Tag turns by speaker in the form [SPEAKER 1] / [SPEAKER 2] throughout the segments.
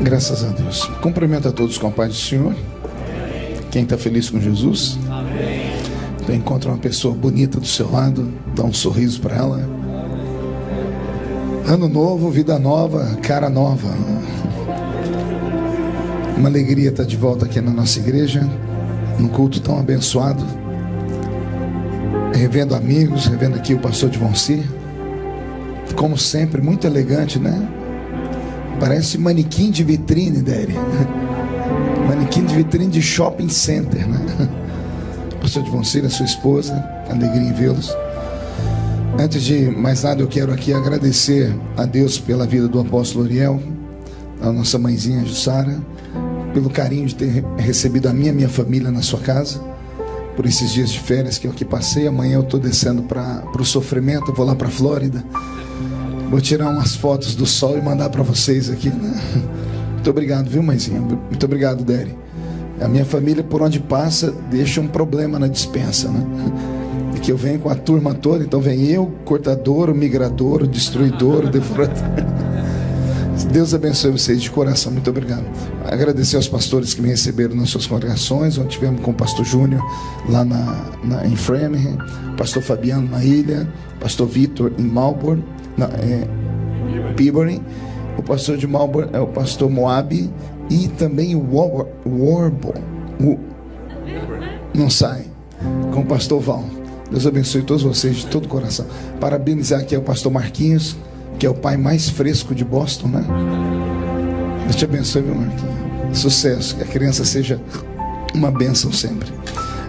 [SPEAKER 1] Graças a Deus. Cumprimento a todos com a paz do Senhor. Quem está feliz com Jesus? Amém. Então encontra uma pessoa bonita do seu lado, dá um sorriso para ela. Ano novo, vida nova, cara nova. Uma alegria estar de volta aqui na nossa igreja, num culto tão abençoado. Revendo amigos, revendo aqui o pastor Divonci. Como sempre, muito elegante, né? Parece manequim de vitrine, Dere. Manequim de vitrine de shopping center, né? Pastor Divonci, a sua esposa, alegria em vê-los. Antes de mais nada, eu quero aqui agradecer a Deus pela vida do apóstolo Ariel, a nossa mãezinha Jussara, pelo carinho de ter recebido a minha família na sua casa, por esses dias de férias que eu aqui passei. Amanhã eu estou descendo para o sofrimento, eu vou lá para a Flórida. Vou tirar umas fotos do sol e mandar para vocês aqui, né? Muito obrigado, viu, mãezinha? Muito obrigado, Dere. A minha família, por onde passa, deixa um problema na despensa, né? E que eu venho com a turma toda, então vem eu, cortador, o migrador, o destruidor, o devorador. Deus abençoe vocês de coração, muito obrigado. Agradecer aos pastores que me receberam nas suas congregações, onde tivemos com o pastor Júnior lá em Framingham, pastor Fabiano na ilha, pastor Vitor em Melbourne, Peabody. O pastor de Melbourne é o pastor Moab e também o Warble, não sai, com o pastor Val. Deus abençoe todos vocês de todo o coração. Parabenizar aqui ao pastor Marquinhos, que é o pai mais fresco de Boston, né? Deus te abençoe, meu Marquinhos. Sucesso, que a criança seja uma bênção sempre.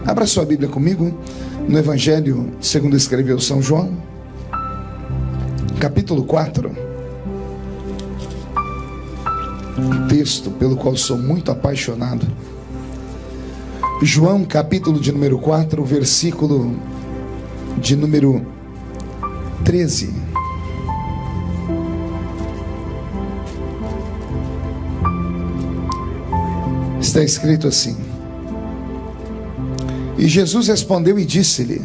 [SPEAKER 1] Abra sua Bíblia comigo no Evangelho segundo escreveu São João, capítulo 4. Um texto pelo qual sou muito apaixonado. João, capítulo de número 4, versículo de número 13. Está escrito assim: E Jesus respondeu e disse-lhe: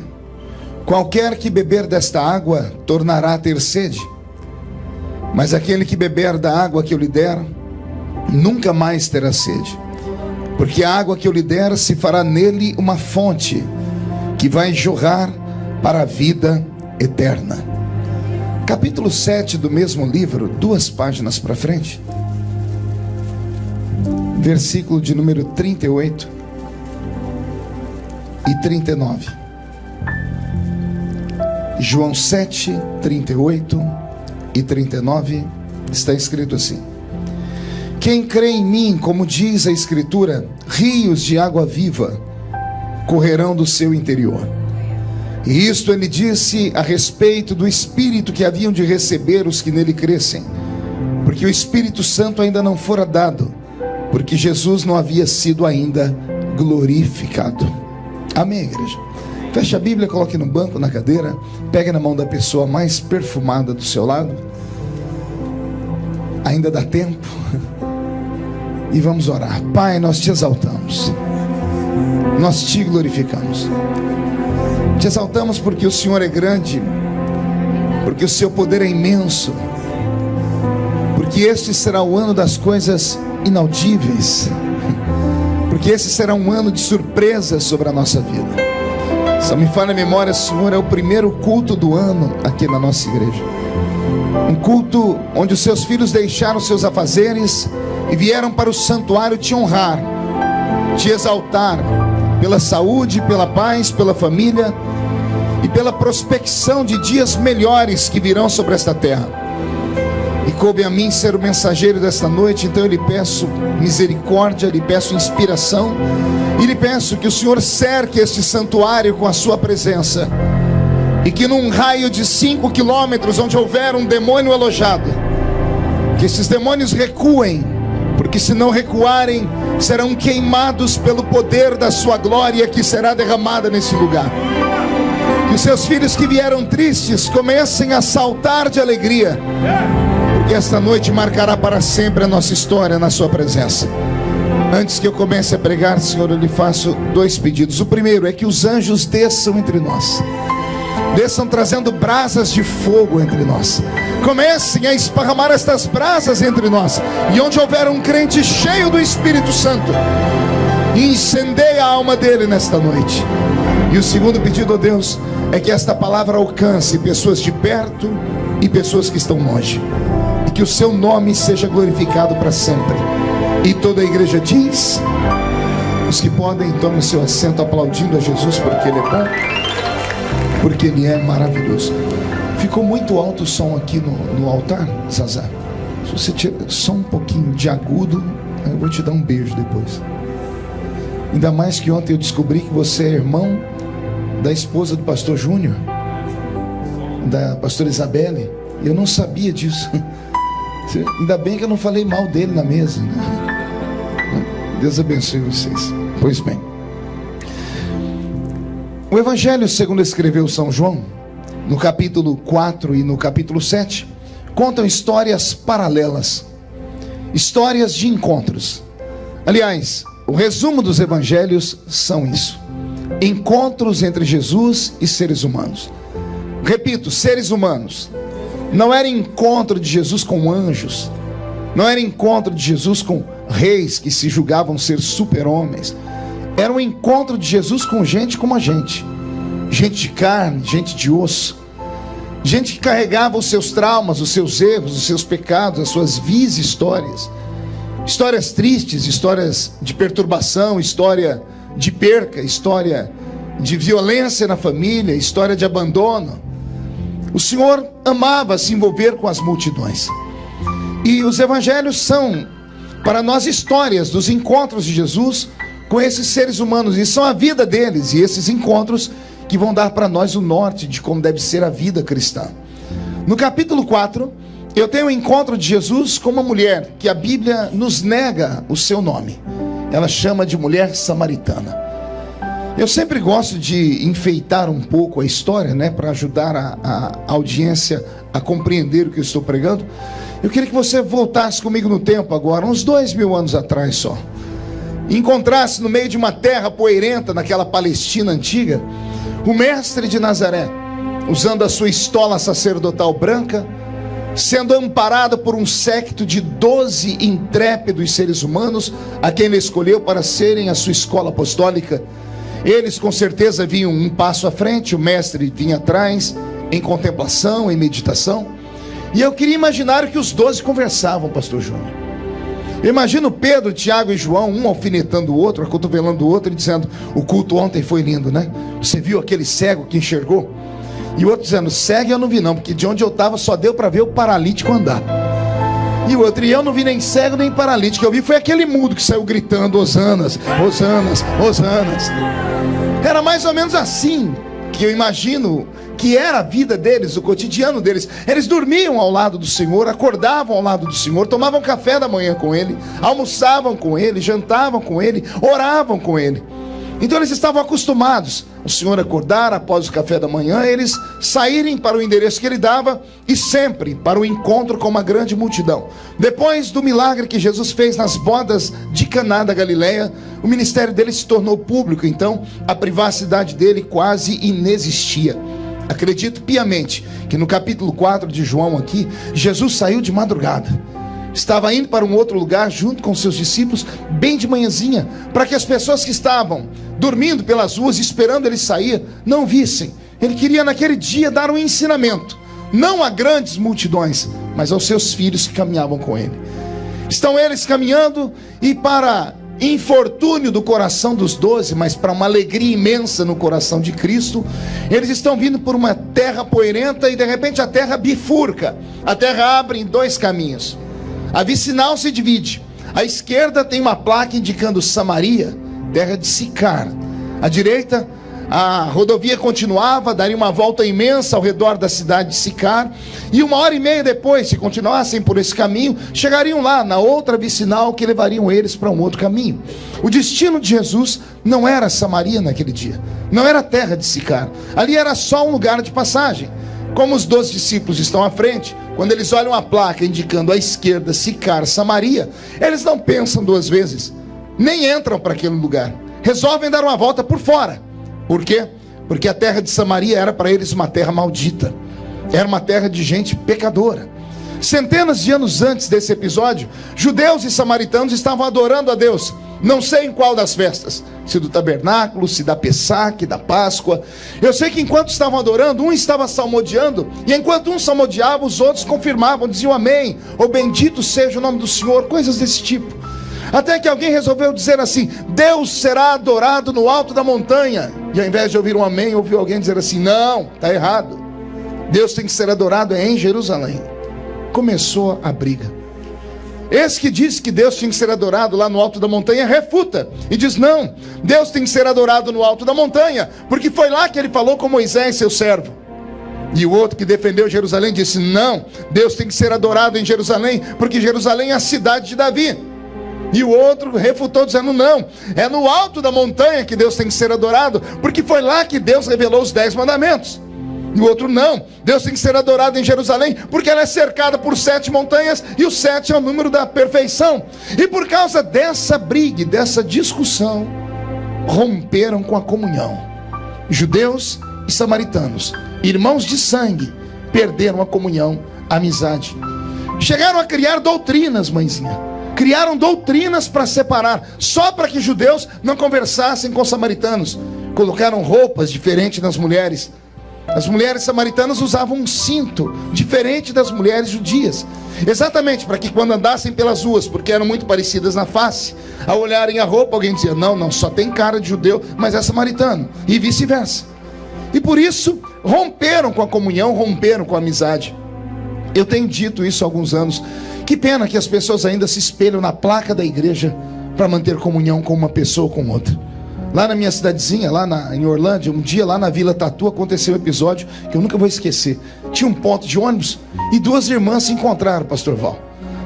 [SPEAKER 1] Qualquer que beber desta água tornará a ter sede, mas aquele que beber da água que eu lhe der nunca mais terá sede, porque a água que eu lhe der se fará nele uma fonte que vai jorrar para a vida eterna. Capítulo 7 do mesmo livro, 2 páginas para frente, versículo de número 38 e 39. João 7, 38 e 39, está escrito assim: Quem crê em mim, como diz a Escritura, rios de água viva correrão do seu interior. E isto ele disse a respeito do Espírito que haviam de receber os que nele crescem, porque o Espírito Santo ainda não fora dado, porque Jesus não havia sido ainda glorificado. Amém, igreja? Feche a Bíblia, coloque no banco, na cadeira, pegue na mão da pessoa mais perfumada do seu lado. Ainda dá tempo. E vamos orar. Pai, nós te exaltamos, nós te glorificamos. Te exaltamos porque o Senhor é grande, porque o seu poder é imenso, porque este será o ano das coisas inaudíveis, porque esse será um ano de surpresas sobre a nossa vida. Se me falha a memória, Senhor, é o primeiro culto do ano aqui na nossa igreja, um culto onde os seus filhos deixaram seus afazeres e vieram para o santuário te honrar, te exaltar pela saúde, pela paz, pela família e pela prospecção de dias melhores que virão sobre esta terra. E coube a mim ser o mensageiro desta noite, então eu lhe peço misericórdia, lhe peço inspiração, e lhe peço que o Senhor cerque este santuário com a sua presença, e que num raio de 5 quilômetros, onde houver um demônio alojado, que esses demônios recuem, porque se não recuarem, serão queimados pelo poder da sua glória que será derramada nesse lugar. Que os seus filhos que vieram tristes comecem a saltar de alegria, porque esta noite marcará para sempre a nossa história na sua presença. Antes que eu comece a pregar, Senhor, eu lhe faço 2 pedidos. O primeiro é que os anjos desçam entre nós. desçam trazendo brasas de fogo entre nós. Comecem a esparramar estas brasas entre nós. E onde houver um crente cheio do Espírito Santo, incendeia a alma dele nesta noite. E o segundo pedido, ó Deus, é que esta palavra alcance pessoas de perto e pessoas que estão longe, e que o seu nome seja glorificado para sempre. E toda a igreja diz: os que podem, tomem seu assento aplaudindo a Jesus, porque Ele é bom, porque Ele é maravilhoso. Ficou muito alto o som aqui no altar, Zazá. Se você tirar só um pouquinho de agudo, eu vou te dar um beijo depois. Ainda mais que ontem eu descobri que você é irmão da esposa do pastor Júnior, da pastora Isabelle. Eu não sabia disso. Ainda bem que eu não falei mal dele na mesa, né? Deus abençoe vocês. Pois bem, o Evangelho segundo escreveu São João, no capítulo 4 e no capítulo 7, contam histórias paralelas, histórias de encontros. Aliás, o resumo dos evangelhos são isso: encontros entre Jesus e seres humanos. Repito, seres humanos. Não era encontro de Jesus com anjos, não era encontro de Jesus com reis que se julgavam ser super-homens. Era um encontro de Jesus com gente como a gente, gente de carne, gente de osso, gente que carregava os seus traumas, os seus erros, os seus pecados, as suas vis histórias, histórias tristes, histórias de perturbação, história de perca, história de violência na família, história de abandono. O Senhor amava se envolver com as multidões. E os evangelhos são para nós histórias dos encontros de Jesus com esses seres humanos, e são a vida deles e esses encontros que vão dar para nós o norte de como deve ser a vida cristã. No capítulo 4, eu tenho um encontro de Jesus com uma mulher que a Bíblia nos nega o seu nome. Ela chama de mulher samaritana. Eu sempre gosto de enfeitar um pouco a história, né, para ajudar a audiência a compreender o que eu estou pregando. Eu queria que você voltasse comigo no tempo agora, uns 2000 anos atrás só. Encontrasse no meio de uma terra poeirenta, naquela Palestina antiga, o mestre de Nazaré, usando a sua estola sacerdotal branca, sendo amparado por um séquito de 12 intrépidos seres humanos, a quem ele escolheu para serem a sua escola apostólica. Eles com certeza vinham um passo à frente, o mestre vinha atrás, em contemplação, em meditação. E eu queria imaginar o que os 12 conversavam, pastor Júnior. Eu imagino Pedro, Tiago e João, um alfinetando o outro, acotovelando o outro, e dizendo: o culto ontem foi lindo, né? Você viu aquele cego que enxergou? E o outro dizendo: cego eu não vi não, porque de onde eu estava só deu para ver o paralítico andar. E o outro: e eu não vi nem cego nem paralítico, eu vi foi aquele mudo que saiu gritando: hosanas, hosanas, hosanas. Era mais ou menos assim que eu imagino que era a vida deles, o cotidiano deles. Eles dormiam ao lado do Senhor, acordavam ao lado do Senhor, tomavam café da manhã com Ele, almoçavam com Ele, jantavam com Ele, oravam com Ele. Então eles estavam acostumados o Senhor acordar após o café da manhã, eles saírem para o endereço que Ele dava e sempre para o encontro com uma grande multidão. Depois do milagre que Jesus fez nas bodas de Caná da Galileia, o ministério dele se tornou público, então a privacidade dele quase inexistia. Acredito piamente que no capítulo 4 de João aqui, Jesus saiu de madrugada. Estava indo para um outro lugar junto com seus discípulos, bem de manhãzinha, para que as pessoas que estavam dormindo pelas ruas, esperando ele sair, não vissem. Ele queria naquele dia dar um ensinamento, não a grandes multidões, mas aos seus filhos que caminhavam com ele. Estão eles caminhando, e para infortúnio do coração dos 12, mas para uma alegria imensa no coração de Cristo, eles estão vindo por uma terra poeirenta, e de repente a terra bifurca, a terra abre em 2 caminhos. A vicinal se divide. À esquerda tem uma placa indicando Samaria, terra de Sicar. À direita, a rodovia continuava, daria uma volta imensa ao redor da cidade de Sicar. E 1h30 depois, se continuassem por esse caminho, chegariam lá na outra vicinal que levariam eles para um outro caminho. O destino de Jesus não era Samaria naquele dia, não era a terra de Sicar. Ali era só um lugar de passagem. Como os 12 discípulos estão à frente, quando eles olham a placa indicando à esquerda Sicar, Samaria, eles não pensam 2 vezes, nem entram para aquele lugar. Resolvem dar uma volta por fora. Por quê? porque a terra de Samaria era para eles uma terra maldita, era uma terra de gente pecadora. Centenas de anos antes desse episódio, judeus e samaritanos estavam adorando a Deus, não sei em qual das festas, se do tabernáculo, se da Pessaque, da Páscoa. Eu sei que enquanto estavam adorando, um estava salmodiando, e enquanto um salmodiava, os outros confirmavam, diziam amém, ou bendito seja o nome do Senhor, coisas desse tipo. Até que alguém resolveu dizer assim: Deus será adorado no alto da montanha. E ao invés de ouvir um amém, ouviu alguém dizer assim: não, está errado, Deus tem que ser adorado em Jerusalém. Começou a briga. Esse que disse que Deus tinha que ser adorado lá no alto da montanha refuta e diz: não, Deus tem que ser adorado no alto da montanha, porque foi lá que ele falou com Moisés, seu servo. E o outro que defendeu Jerusalém disse: não, Deus tem que ser adorado em Jerusalém, porque Jerusalém é a cidade de Davi. E o outro refutou dizendo: não, é no alto da montanha que Deus tem que ser adorado, porque foi lá que Deus revelou os 10 mandamentos. E o outro: não, Deus tem que ser adorado em Jerusalém, porque ela é cercada por 7 montanhas, e o 7 é o número da perfeição. E por causa dessa briga, dessa discussão, romperam com a comunhão. Judeus e samaritanos, irmãos de sangue, perderam a comunhão, a amizade. Chegaram a criar doutrinas, mãezinha. Criaram doutrinas para separar, só para que judeus não conversassem com samaritanos. Colocaram roupas diferentes nas mulheres. As mulheres samaritanas usavam um cinto diferente das mulheres judias, exatamente para que quando andassem pelas ruas, porque eram muito parecidas na face, ao olharem a roupa, alguém dizia: não, só tem cara de judeu, mas é samaritano, e vice-versa. E por isso romperam com a comunhão, romperam com a amizade. Eu tenho dito isso há alguns anos. Que pena que as pessoas ainda se espelham na placa da igreja para manter comunhão com uma pessoa ou com outra. Lá na minha cidadezinha, em Orlândia, um dia lá na Vila Tatu aconteceu um episódio que eu nunca vou esquecer. Tinha um ponto de ônibus e 2 irmãs se encontraram, pastor Val.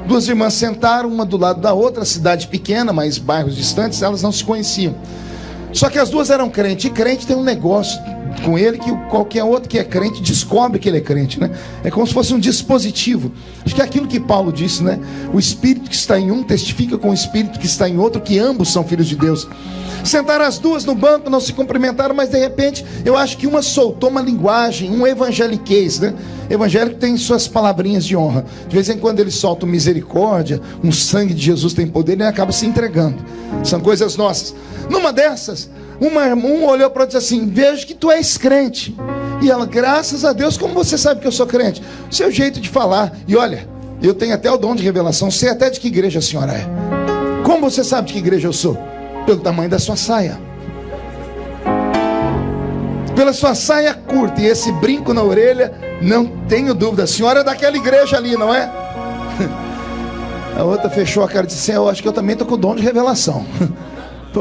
[SPEAKER 1] 2 irmãs sentaram uma do lado da outra, cidade pequena, mas bairros distantes, elas não se conheciam. Só que as 2 eram crentes, e crente tem um negócio com ele que qualquer outro que é crente descobre que ele é crente, né? É como se fosse um dispositivo. Acho que é aquilo que Paulo disse, né? O espírito que está em um testifica com o espírito que está em outro, que ambos são filhos de Deus. Sentaram as 2 no banco, não se cumprimentaram, mas de repente eu acho que uma soltou uma linguagem, um evangeliquez, né? Evangélico tem suas palavrinhas de honra. De vez em quando ele solta misericórdia, um sangue de Jesus tem poder, ele acaba se entregando. São coisas nossas. Numa dessas, um olhou para ela e disse assim: vejo que tu és crente. E ela: graças a Deus, como você sabe que eu sou crente? Seu jeito de falar. E olha, eu tenho até o dom de revelação, sei até de que igreja a senhora é. Como você sabe de que igreja eu sou? Pelo tamanho da sua saia. Pela sua saia curta e esse brinco na orelha, não tenho dúvida, a senhora é daquela igreja ali, não é? A outra fechou a cara e disse assim: eu acho que eu também estou com o dom de revelação.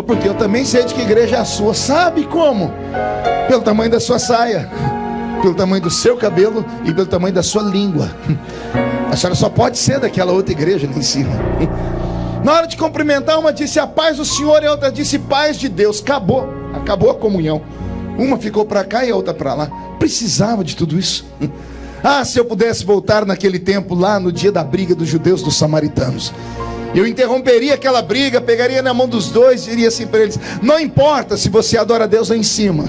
[SPEAKER 1] Porque eu também sei de que igreja é a sua. Sabe como? Pelo tamanho da sua saia, pelo tamanho do seu cabelo e pelo tamanho da sua língua. A senhora só pode ser daquela outra igreja ali em cima. Na hora de cumprimentar, uma disse: a paz do Senhor, e a outra disse: paz de Deus. Acabou a comunhão. Uma ficou para cá e a outra para lá. Precisava de tudo isso. Ah, se eu pudesse voltar naquele tempo, lá no dia da briga dos judeus dos samaritanos, eu interromperia aquela briga, pegaria na mão dos 2 e diria assim para eles: não importa se você adora a Deus lá em cima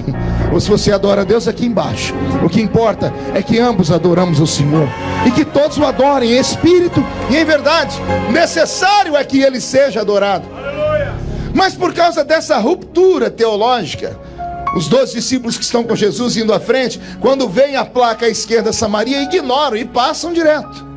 [SPEAKER 1] ou se você adora a Deus aqui embaixo, o que importa é que ambos adoramos o Senhor, e que todos o adorem em espírito e em verdade. Necessário é que ele seja adorado. Mas por causa dessa ruptura teológica, os 12 discípulos que estão com Jesus indo à frente, quando vem a placa à esquerda Samaria, ignoram e passam direto.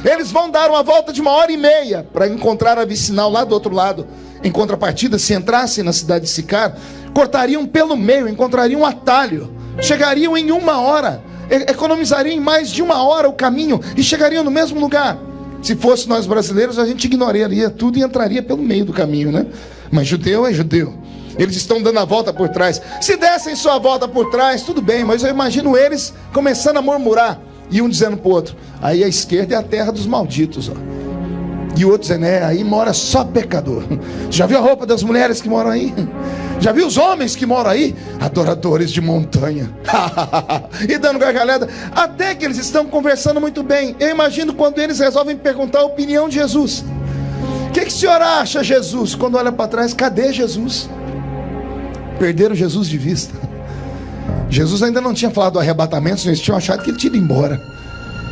[SPEAKER 1] Eles vão dar uma volta de 1h30 para encontrar a vicinal lá do outro lado. Em contrapartida, se entrassem na cidade de Sicar, cortariam pelo meio, encontrariam um atalho, chegariam em 1 hora, economizariam em mais de 1 hora o caminho e chegariam no mesmo lugar. Se fosse nós brasileiros, a gente ignoraria tudo e entraria pelo meio do caminho, né? Mas judeu é judeu. Eles estão dando a volta por trás. Se dessem só a volta por trás, tudo bem, mas eu imagino eles começando a murmurar, e um dizendo para o outro: aí a esquerda é a terra dos malditos, ó. E o outro dizendo: aí mora só pecador. Já viu a roupa das mulheres que moram aí? Já viu os homens que moram aí? Adoradores de montanha. E dando gargalhada. Até que eles estão conversando muito bem. Eu imagino quando eles resolvem perguntar a opinião de Jesus. O que o senhor acha, Jesus? Quando olha para trás, cadê Jesus? Perderam Jesus de vista. Jesus ainda não tinha falado do arrebatamento, eles tinham achado que ele tinha ido embora.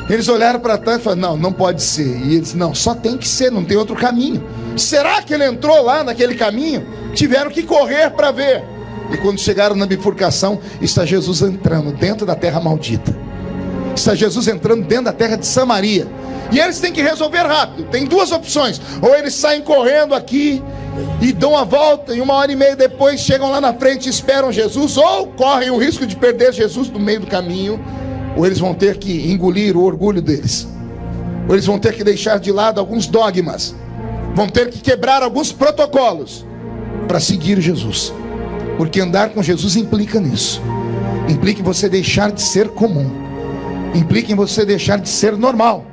[SPEAKER 1] Eles olharam para trás e falaram: não pode ser. E eles: não, só tem que ser, não tem outro caminho. Será que ele entrou lá naquele caminho? Tiveram que correr para ver. E quando chegaram na bifurcação, está Jesus entrando dentro da terra maldita. Está Jesus entrando dentro da terra de Samaria. E eles têm que resolver rápido. Tem duas opções: ou eles saem correndo aqui e dão a volta, e 1h30 depois chegam lá na frente e esperam Jesus, ou correm o risco de perder Jesus no meio do caminho, ou eles vão ter que engolir o orgulho deles, ou eles vão ter que deixar de lado alguns dogmas, vão ter que quebrar alguns protocolos para seguir Jesus. Porque andar com Jesus implica nisso. Implica em você deixar de ser comum, implica em você deixar de ser normal,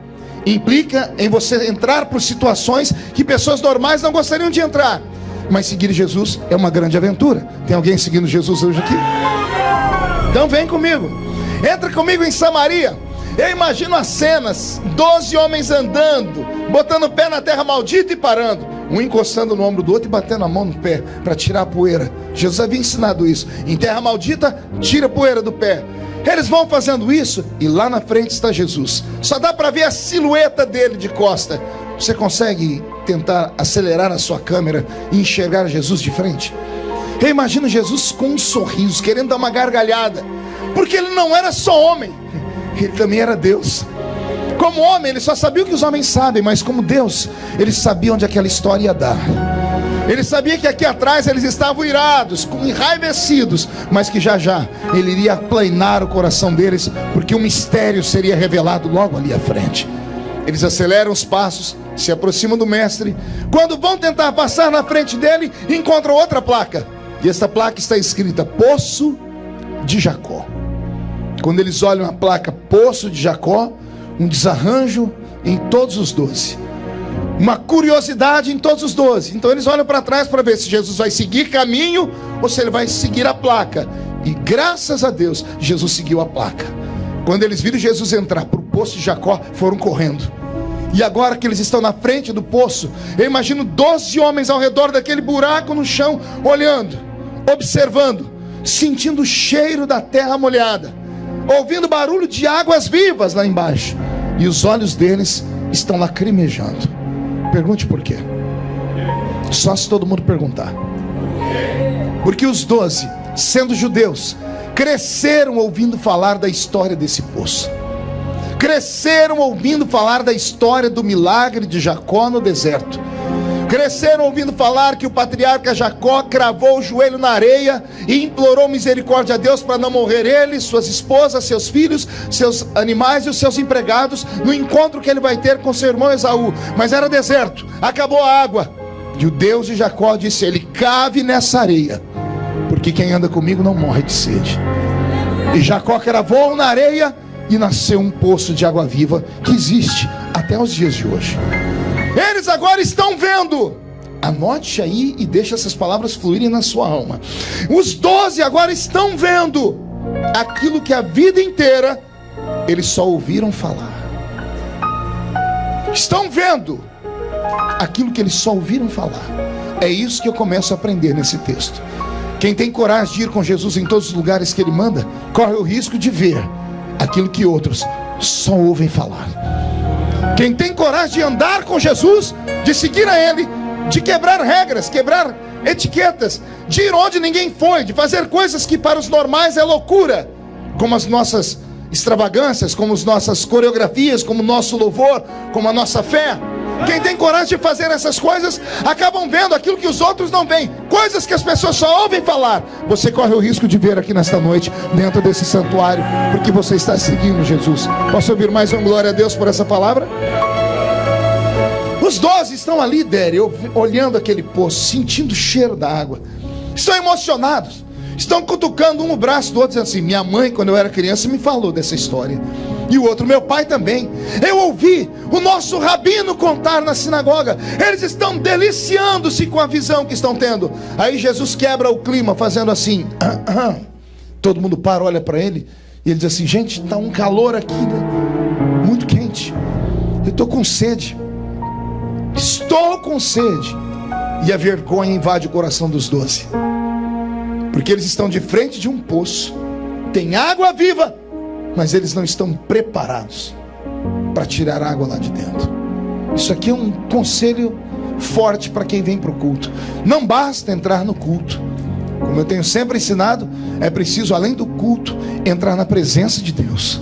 [SPEAKER 1] implica em você entrar por situações que pessoas normais não gostariam de entrar. Mas seguir Jesus é uma grande aventura. Tem alguém seguindo Jesus hoje aqui? Então vem comigo, entra comigo em Samaria. Eu imagino as cenas: 12 homens andando, botando o pé na terra maldita e parando, um encostando no ombro do outro e batendo a mão no pé para tirar a poeira. Jesus havia ensinado isso: em terra maldita, tira a poeira do pé. Eles vão fazendo isso e lá na frente está Jesus. Só dá para ver a silhueta dele de costa. Você consegue tentar acelerar a sua câmera e enxergar Jesus de frente? Eu imagino Jesus com um sorriso, querendo dar uma gargalhada, porque ele não era só homem, ele também era Deus. Como homem, ele só sabia o que os homens sabem, mas como Deus, ele sabia onde aquela história ia dar. Ele sabia que aqui atrás eles estavam irados, enraivecidos, mas que já já ele iria aplanar o coração deles, porque um mistério seria revelado logo ali à frente. Eles aceleram os passos, se aproximam do mestre. Quando vão tentar passar na frente dele, encontram outra placa, e esta placa está escrita: Poço de Jacó. Quando eles olham a placa Poço de Jacó, um desarranjo em todos os 12, uma curiosidade em todos os 12. Então eles olham para trás para ver se Jesus vai seguir caminho ou se ele vai seguir a placa. E graças a Deus, Jesus seguiu a placa. Quando eles viram Jesus entrar para o Poço de Jacó, foram correndo. E agora que eles estão na frente do poço, eu imagino 12 homens ao redor daquele buraco no chão, olhando, observando, sentindo o cheiro da terra molhada, ouvindo barulho de águas vivas lá embaixo. E os olhos deles estão lacrimejando. Pergunte por quê. Só se todo mundo perguntar. Porque os 12, sendo judeus, cresceram ouvindo falar da história desse poço. Cresceram ouvindo falar da história do milagre de Jacó no deserto. Cresceram ouvindo falar que o patriarca Jacó cravou o joelho na areia e implorou misericórdia a Deus para não morrer ele, suas esposas, seus filhos, seus animais e os seus empregados, no encontro que ele vai ter com seu irmão Esaú. Mas era deserto, acabou a água. E o Deus de Jacó disse a ele: cave nessa areia, porque quem anda comigo não morre de sede. E Jacó cravou na areia e nasceu um poço de água viva que existe até os dias de hoje. Eles agora estão vendo. Anote aí e deixe essas palavras fluírem na sua alma. Os 12 agora estão vendo aquilo que a vida inteira eles só ouviram falar. Estão vendo aquilo que eles só ouviram falar. É isso que eu começo a aprender nesse texto. Quem tem coragem de ir com Jesus em todos os lugares que ele manda, corre o risco de ver aquilo que outros só ouvem falar. Quem tem coragem de andar com Jesus, de seguir a ele, de quebrar regras, quebrar etiquetas, de ir onde ninguém foi, de fazer coisas que para os normais é loucura, como as nossas extravagâncias, como as nossas coreografias, como o nosso louvor, como a nossa fé. Quem tem coragem de fazer essas coisas acabam vendo aquilo que os outros não veem, coisas que as pessoas só ouvem falar. Você corre o risco de ver aqui nesta noite, dentro desse santuário, porque você está seguindo Jesus. Posso ouvir mais um glória a Deus por essa palavra? Os 12 estão ali, olhando aquele poço, sentindo o cheiro da água, estão emocionados, estão cutucando um o braço do outro, dizendo assim: minha mãe, quando eu era criança, me falou dessa história. E o outro: meu pai também. Eu ouvi o nosso rabino contar na sinagoga. Eles estão deliciando-se com a visão que estão tendo. Aí Jesus quebra o clima, fazendo assim. Todo mundo para, olha para ele, e ele diz assim: gente, está um calor aqui, né? Muito quente. Eu estou com sede. Estou com sede. E a vergonha invade o coração dos 12, porque eles estão de frente de um poço tem água viva, mas eles não estão preparados para tirar água lá de dentro. Isso aqui é um conselho forte para quem vem para o culto. Não basta entrar no culto. Como eu tenho sempre ensinado, é preciso, além do culto, entrar na presença de Deus.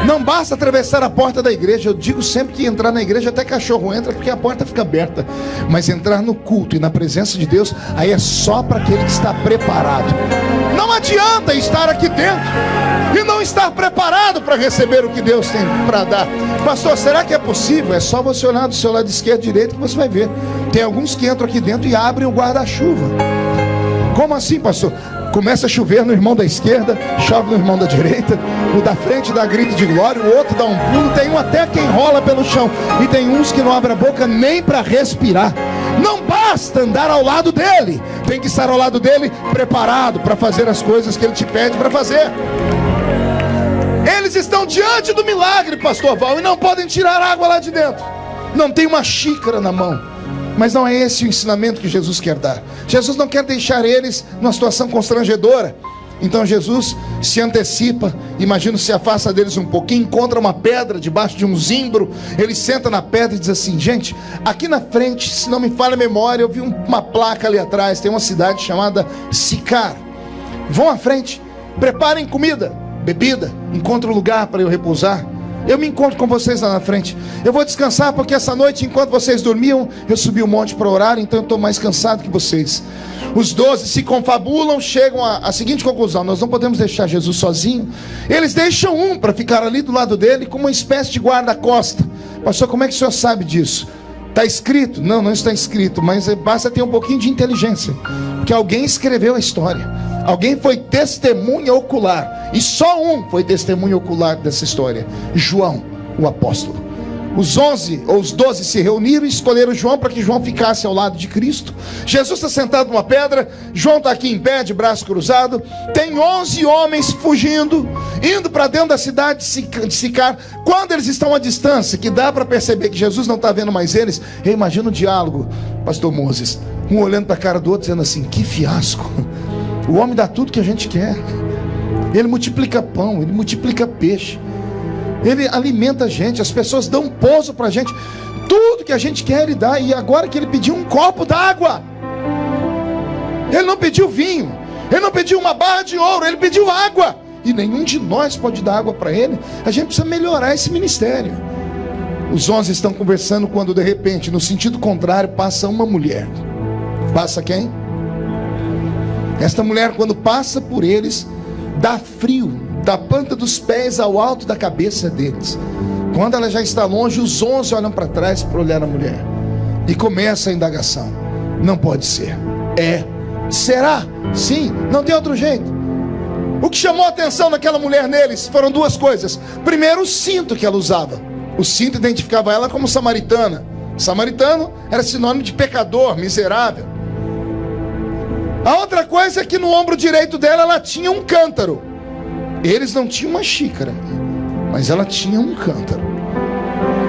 [SPEAKER 1] Não basta atravessar a porta da igreja. Eu digo sempre que entrar na igreja até cachorro entra, porque a porta fica aberta. Mas entrar no culto e na presença de Deus, aí é só para aquele que está preparado. Não adianta estar aqui dentro e não estar preparado para receber o que Deus tem para dar. Pastor, será que é possível? É só você olhar do seu lado esquerdo e direito que você vai ver. Tem alguns que entram aqui dentro e abrem o guarda-chuva. Como assim, pastor? Começa a chover no irmão da esquerda, chove no irmão da direita, o da frente dá grito de glória, o outro dá um pulo, tem um até que enrola pelo chão, e tem uns que não abrem a boca nem para respirar. Não basta andar ao lado dele, tem que estar ao lado dele preparado para fazer as coisas que ele te pede para fazer. Eles estão diante do milagre, pastor Val, e não podem tirar água lá de dentro. Não tem uma xícara na mão. Mas não é esse o ensinamento que Jesus quer dar. Jesus não quer deixar eles numa situação constrangedora. Então Jesus se antecipa, imagino, se afasta deles um pouquinho, encontra uma pedra debaixo de um zimbro. Ele senta na pedra e diz assim: gente, aqui na frente, se não me falha a memória, eu vi uma placa ali atrás, tem uma cidade chamada Sicar. Vão à frente, preparem comida, bebida, encontre um lugar para eu repousar. Eu me encontro com vocês lá na frente. Eu vou descansar porque essa noite, enquanto vocês dormiam, eu subi o monte para orar, então eu estou mais cansado que vocês. Os 12 se confabulam, chegam à seguinte conclusão: nós não podemos deixar Jesus sozinho. Eles deixam um para ficar ali do lado dele, como uma espécie de guarda-costa. Pastor, como é que o senhor sabe disso? Está escrito? Não, não está escrito, mas basta ter um pouquinho de inteligência, porque alguém escreveu a história. Alguém foi testemunha ocular, e só um foi testemunha ocular dessa história: João, o apóstolo. Os 11 ou os 12 se reuniram e escolheram João para que João ficasse ao lado de Cristo. Jesus está sentado numa pedra, João está aqui em pé, de braço cruzado. Tem 11 homens fugindo, indo para dentro da cidade de Sicar. Quando eles estão à distância, que dá para perceber que Jesus não está vendo mais eles, eu imagino o diálogo, pastor Moses, um olhando para a cara do outro, dizendo assim: que fiasco. O homem dá tudo que a gente quer. Ele multiplica pão, ele multiplica peixe, ele alimenta a gente, as pessoas dão pouso para a gente. Tudo que a gente quer ele dá. E agora que ele pediu um copo d'água, ele não pediu vinho, ele não pediu uma barra de ouro, ele pediu água. E nenhum de nós pode dar água para ele. A gente precisa melhorar esse ministério. Os 11 estão conversando quando de repente, no sentido contrário, passa uma mulher. Passa quem? Esta mulher, quando passa por eles, dá frio da planta dos pés ao alto da cabeça deles. Quando ela já está longe, os 11 olham para trás para olhar a mulher, e começa a indagação: não pode ser. Será? Sim, não tem outro jeito. O que chamou a atenção daquela mulher neles foram duas coisas. Primeiro, o cinto que ela usava. O cinto identificava ela como samaritana. Samaritano era sinônimo de pecador, miserável. A outra coisa é que no ombro direito dela ela tinha um cântaro. Eles não tinham uma xícara, mas ela tinha um cântaro.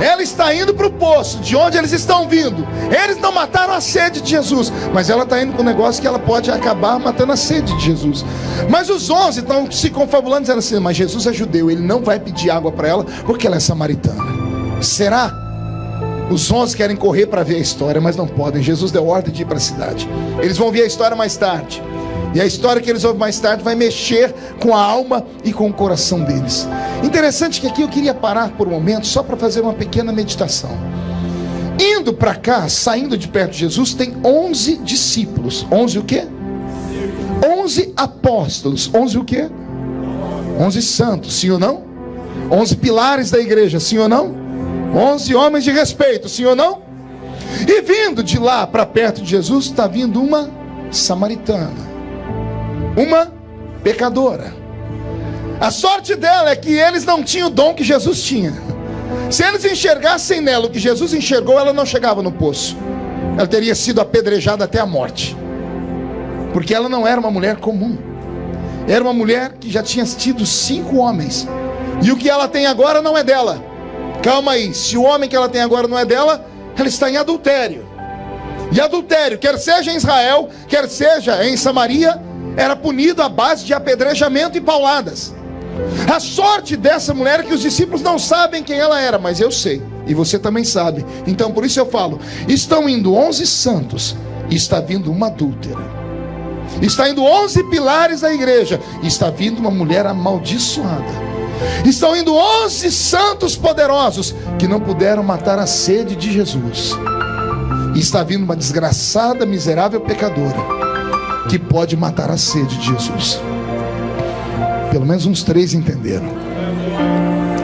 [SPEAKER 1] Ela está indo para o poço, de onde eles estão vindo. Eles não mataram a sede de Jesus, mas ela está indo com um negócio que ela pode acabar matando a sede de Jesus. Mas os 11 estão se confabulando, dizendo assim: mas Jesus é judeu, ele não vai pedir água para ela, porque ela é samaritana. Será? Os 11 querem correr para ver a história, mas não podem. Jesus deu ordem de ir para a cidade. Eles vão ver a história mais tarde. E a história que eles ouvem mais tarde vai mexer com a alma e com o coração deles. Interessante que aqui eu queria parar por um momento, só para fazer uma pequena meditação. Indo para cá, saindo de perto de Jesus, tem 11 discípulos. 11 o quê? 11 apóstolos. 11 o quê? 11 santos, sim ou não? 11 pilares da igreja, sim ou não? 11 homens de respeito, sim ou não? E vindo de lá para perto de Jesus, está vindo uma samaritana, uma pecadora. A sorte dela é que eles não tinham o dom que Jesus tinha. Se eles enxergassem nela o que Jesus enxergou, ela não chegava no poço. Ela teria sido apedrejada até a morte, porque ela não era uma mulher comum. Era uma mulher que já tinha tido 5 homens, e o que ela tem agora não é dela. Calma aí, se o homem que ela tem agora não é dela, ela está em adultério. E adultério, quer seja em Israel, quer seja em Samaria, era punido à base de apedrejamento e pauladas. A sorte dessa mulher é que os discípulos não sabem quem ela era, mas eu sei, e você também sabe. Então por isso eu falo, estão indo 11 santos, e está vindo uma adúltera. Está indo 11 pilares da igreja, e está vindo uma mulher amaldiçoada. Estão indo 11 santos poderosos, que não puderam matar a sede de Jesus. E está vindo uma desgraçada, miserável pecadora, que pode matar a sede de Jesus. Pelo menos uns 3 entenderam.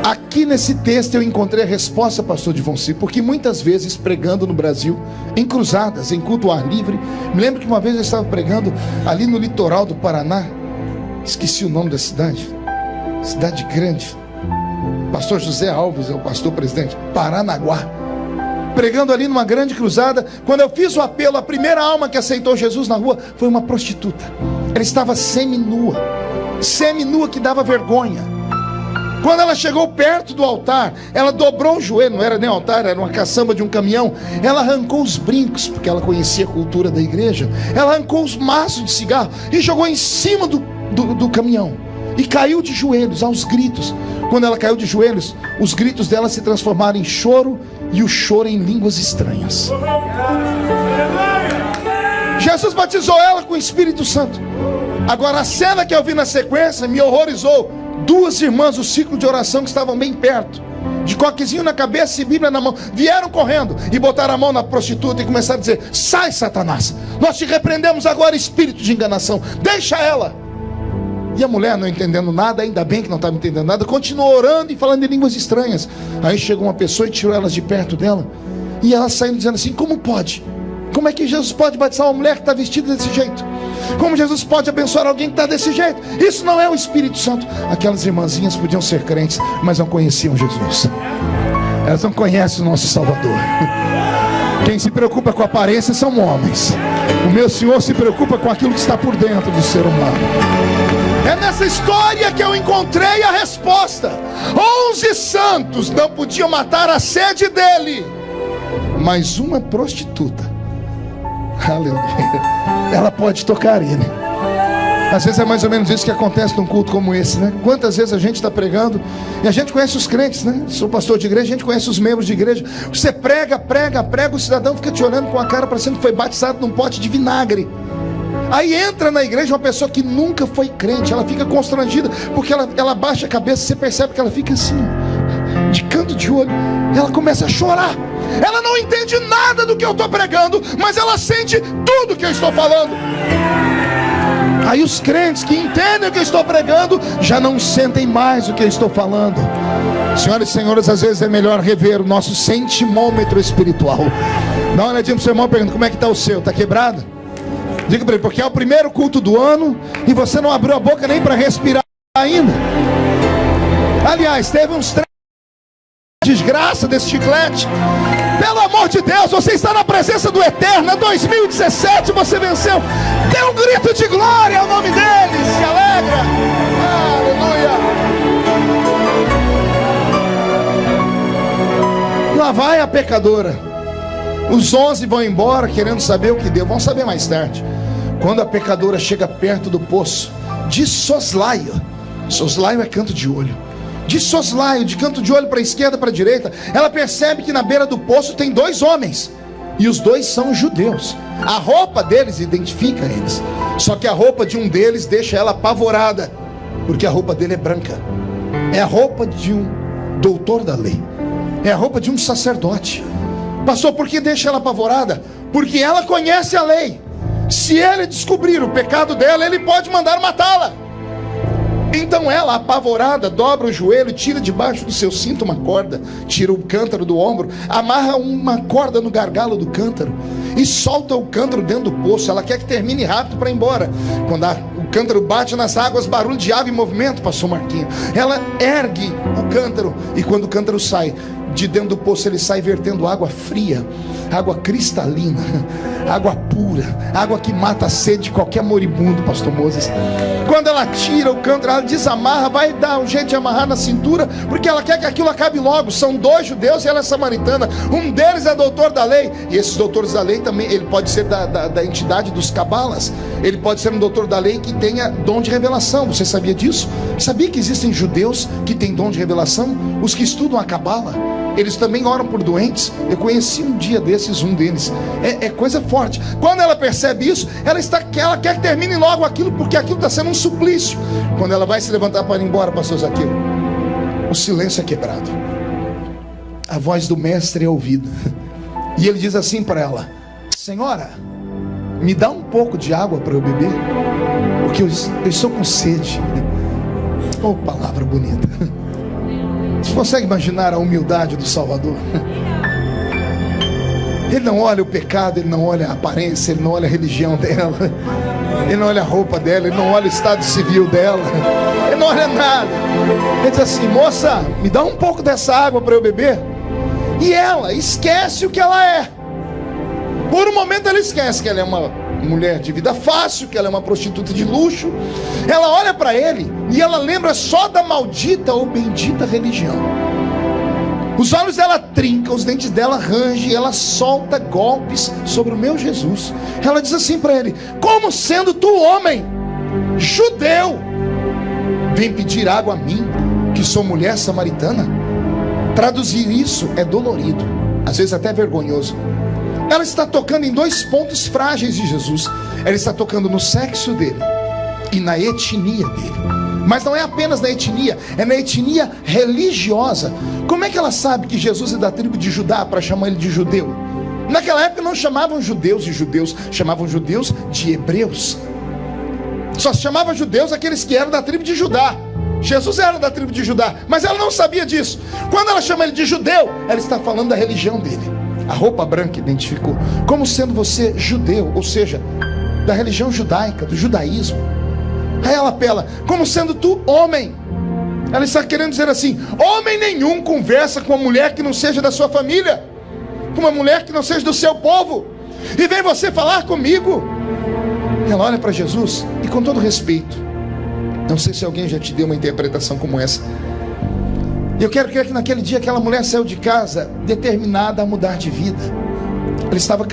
[SPEAKER 1] Aqui nesse texto eu encontrei a resposta, pastor Divonci, porque muitas vezes pregando no Brasil, em cruzadas, em culto ao ar livre, me lembro que uma vez eu estava pregando ali no litoral do Paraná, esqueci o nome da cidade grande, pastor José Alves é o pastor presidente, Paranaguá, pregando ali numa grande cruzada. Quando eu fiz o apelo, a primeira alma que aceitou Jesus na rua foi uma prostituta. Ela estava seminua, que dava vergonha. Quando ela chegou perto do altar, ela dobrou o joelho, não era nem altar, era uma caçamba de um caminhão. Ela arrancou os brincos, porque ela conhecia a cultura da igreja. Ela arrancou os maços de cigarro e jogou em cima do caminhão, e caiu de joelhos, aos gritos. Quando ela caiu de joelhos, os gritos dela se transformaram em choro, e o choro em línguas estranhas. Jesus batizou ela com o Espírito Santo. Agora a cena que eu vi na sequência me horrorizou. 2 irmãs do ciclo de oração que estavam bem perto, de coquezinho na cabeça e Bíblia na mão, vieram correndo e botaram a mão na prostituta e começaram a dizer: sai, Satanás, nós te repreendemos agora, espírito de enganação, deixa ela. E a mulher, não entendendo nada, ainda bem que não estava entendendo nada, continuou orando e falando em línguas estranhas. Aí chegou uma pessoa e tirou elas de perto dela, e ela saindo dizendo assim: como pode? Como é que Jesus pode batizar uma mulher que está vestida desse jeito? Como Jesus pode abençoar alguém que está desse jeito? Isso não é o Espírito Santo. Aquelas irmãzinhas podiam ser crentes, mas não conheciam Jesus. Elas não conhecem o nosso Salvador. Quem se preocupa com a aparência são homens. O meu Senhor se preocupa com aquilo que está por dentro do ser humano. É nessa história que eu encontrei a resposta. 11 santos não podiam matar a sede dele, mas uma prostituta, aleluia, ela pode tocar ele. Às vezes é mais ou menos isso que acontece num culto como esse, né? Quantas vezes a gente está pregando e a gente conhece os crentes, né? Sou pastor de igreja, a gente conhece os membros de igreja. Você prega, o cidadão fica te olhando com a cara parecendo que foi batizado num pote de vinagre. Aí entra na igreja uma pessoa que nunca foi crente, ela fica constrangida, porque ela baixa a cabeça, você percebe que ela fica assim, de canto de olho, ela começa a chorar. Ela não entende nada do que eu estou pregando, mas ela sente tudo que eu estou falando. Aí os crentes que entendem o que eu estou pregando já não sentem mais o que eu estou falando. Senhoras e senhores, às vezes é melhor rever o nosso sentimômetro espiritual. Dá uma olhadinha pro seu irmão e pergunta: como é que está o seu? Está quebrado? Diga para ele: porque é o primeiro culto do ano e você não abriu a boca nem para respirar ainda. Aliás, teve uns 3 desgraça desse chiclete. Pelo amor de Deus, você está na presença do Eterno. 2017 você venceu. Dê um grito de glória ao nome dele. Se alegra. Aleluia. Lá vai a pecadora. Os 11 vão embora querendo saber o que deu. Vão saber mais tarde. Quando a pecadora chega perto do poço, de soslaio. Soslaio é canto de olho. De soslaio, de canto de olho para a esquerda, para a direita, ela percebe que na beira do poço tem 2 homens, e os 2 são judeus. A roupa deles identifica eles, só que a roupa de um deles deixa ela apavorada, porque a roupa dele é branca. É a roupa de um doutor da lei, é a roupa de um sacerdote. Pastor, por que deixa ela apavorada? Porque ela conhece a lei. Se ele descobrir o pecado dela, ele pode mandar matá-la. Então ela, apavorada, dobra o joelho, tira debaixo do seu cinto uma corda, tira o cântaro do ombro, amarra uma corda no gargalo do cântaro e solta o cântaro dentro do poço. Ela quer que termine rápido para ir embora. Quando o cântaro bate nas águas, barulho de água e movimento, pastor Marquinhos, ela ergue o cântaro, e quando o cântaro sai, de dentro do poço ele sai vertendo água fria, água cristalina, água pura, água que mata a sede de qualquer moribundo, pastor Moses. Quando ela tira o cântaro, ela desamarra, vai dar um jeito de amarrar na cintura, porque ela quer que aquilo acabe logo. São 2 judeus e ela é samaritana. Um deles é doutor da lei, e esses doutores da lei também, ele pode ser da entidade dos cabalas, ele pode ser um doutor da lei que tenha dom de revelação. Você sabia disso? Sabia que existem judeus que têm dom de revelação? Os que estudam a cabala, eles também oram por doentes. Eu conheci um dia desses, um deles. É coisa forte. Quando ela percebe isso, ela quer que termine logo aquilo, porque aquilo está sendo um suplício. Quando ela vai se levantar para ir embora, pastor Zaqueu, o silêncio é quebrado, a voz do mestre é ouvida, e ele diz assim para ela: senhora, me dá um pouco de água para eu beber, porque eu estou com sede. Oh, palavra bonita. Você consegue imaginar a humildade do Salvador? Ele não olha o pecado, ele não olha a aparência, ele não olha a religião dela, ele não olha a roupa dela, ele não olha o estado civil dela, ele não olha nada. Ele diz assim: moça, me dá um pouco dessa água para eu beber. E ela esquece o que ela é. Por um momento ela esquece que ela é uma mulher de vida fácil, que ela é uma prostituta de luxo. Ela olha para ele e ela lembra só da maldita ou bendita religião. Os olhos dela trincam, os dentes dela rangem, ela solta golpes sobre o meu Jesus. Ela diz assim para ele: como sendo tu homem, judeu, vem pedir água a mim, que sou mulher samaritana? Traduzir isso é dolorido, às vezes até vergonhoso. Ela está tocando em 2 pontos frágeis de Jesus. Ela está tocando no sexo dele e na etnia dele. Mas não é apenas na etnia, é na etnia religiosa. Como é que ela sabe que Jesus é da tribo de Judá para chamar ele de judeu? Naquela época não chamavam judeus de judeus, chamavam judeus de hebreus. Só se chamava judeus aqueles que eram da tribo de Judá. Jesus era da tribo de Judá, mas ela não sabia disso. Quando ela chama ele de judeu, ela está falando da religião dele. A roupa branca identificou como sendo você judeu, ou seja, da religião judaica, do judaísmo. Aí ela apela: como sendo tu homem. Ela está querendo dizer assim: homem nenhum conversa com uma mulher que não seja da sua família, com uma mulher que não seja do seu povo, e vem você falar comigo. Ela olha para Jesus e, com todo respeito, não sei se alguém já te deu uma interpretação como essa, eu quero crer que naquele dia aquela mulher saiu de casa determinada a mudar de vida. Ela estava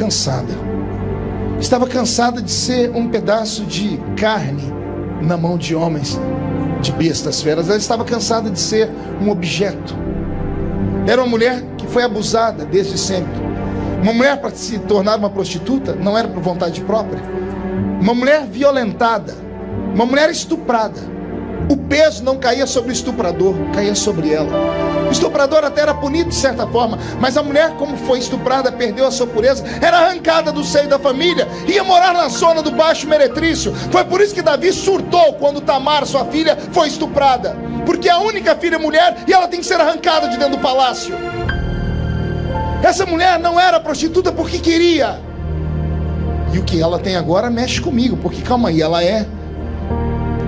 [SPEAKER 1] cansada de ser um pedaço de carne na mão de homens, de bestas feras. Ela estava cansada de ser um objeto. Era uma mulher que foi abusada desde sempre. Uma mulher, para se tornar uma prostituta, não era por vontade própria. Uma mulher violentada, uma mulher estuprada. O peso não caía sobre o estuprador, caía sobre ela. O estuprador até era punido de certa forma, mas a mulher, como foi estuprada, perdeu a sua pureza, era arrancada do seio da família, ia morar na zona do Baixo Meretrício. Foi por isso que Davi surtou quando Tamar, sua filha, foi estuprada, porque é a única filha mulher e ela tem que ser arrancada de dentro do palácio. Essa mulher não era prostituta porque queria, e o que ela tem agora mexe comigo, porque calma aí, ela é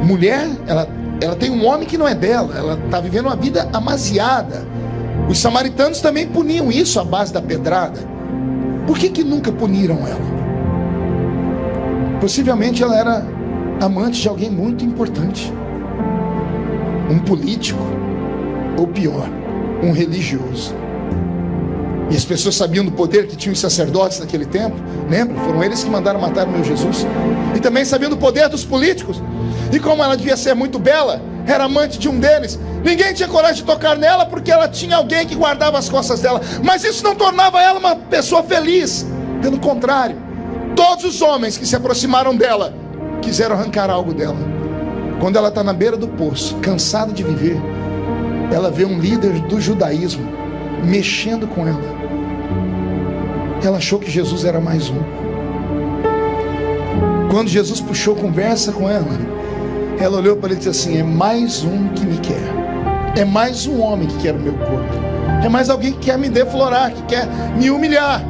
[SPEAKER 1] mulher, ela tem um homem que não é dela, ela está vivendo uma vida amaziada. Os samaritanos também puniam isso à base da pedrada. Por que nunca puniram ela? Possivelmente ela era amante de alguém muito importante, um político, ou pior, um religioso. E as pessoas sabiam do poder que tinham os sacerdotes naquele tempo. Lembra? Foram eles que mandaram matar o meu Jesus. E também sabiam do poder dos políticos. E como ela devia ser muito bela, era amante de um deles, ninguém tinha coragem de tocar nela, porque ela tinha alguém que guardava as costas dela. Mas isso não tornava ela uma pessoa feliz. Pelo contrário, todos os homens que se aproximaram dela quiseram arrancar algo dela. Quando ela está na beira do poço, cansada de viver, ela vê um líder do judaísmo mexendo com ela. Ela achou que Jesus era mais um. Quando Jesus puxou conversa com ela, ela olhou para ele e disse assim: é mais um que me quer, é mais um homem que quer o meu corpo, é mais alguém que quer me deflorar, que quer me humilhar.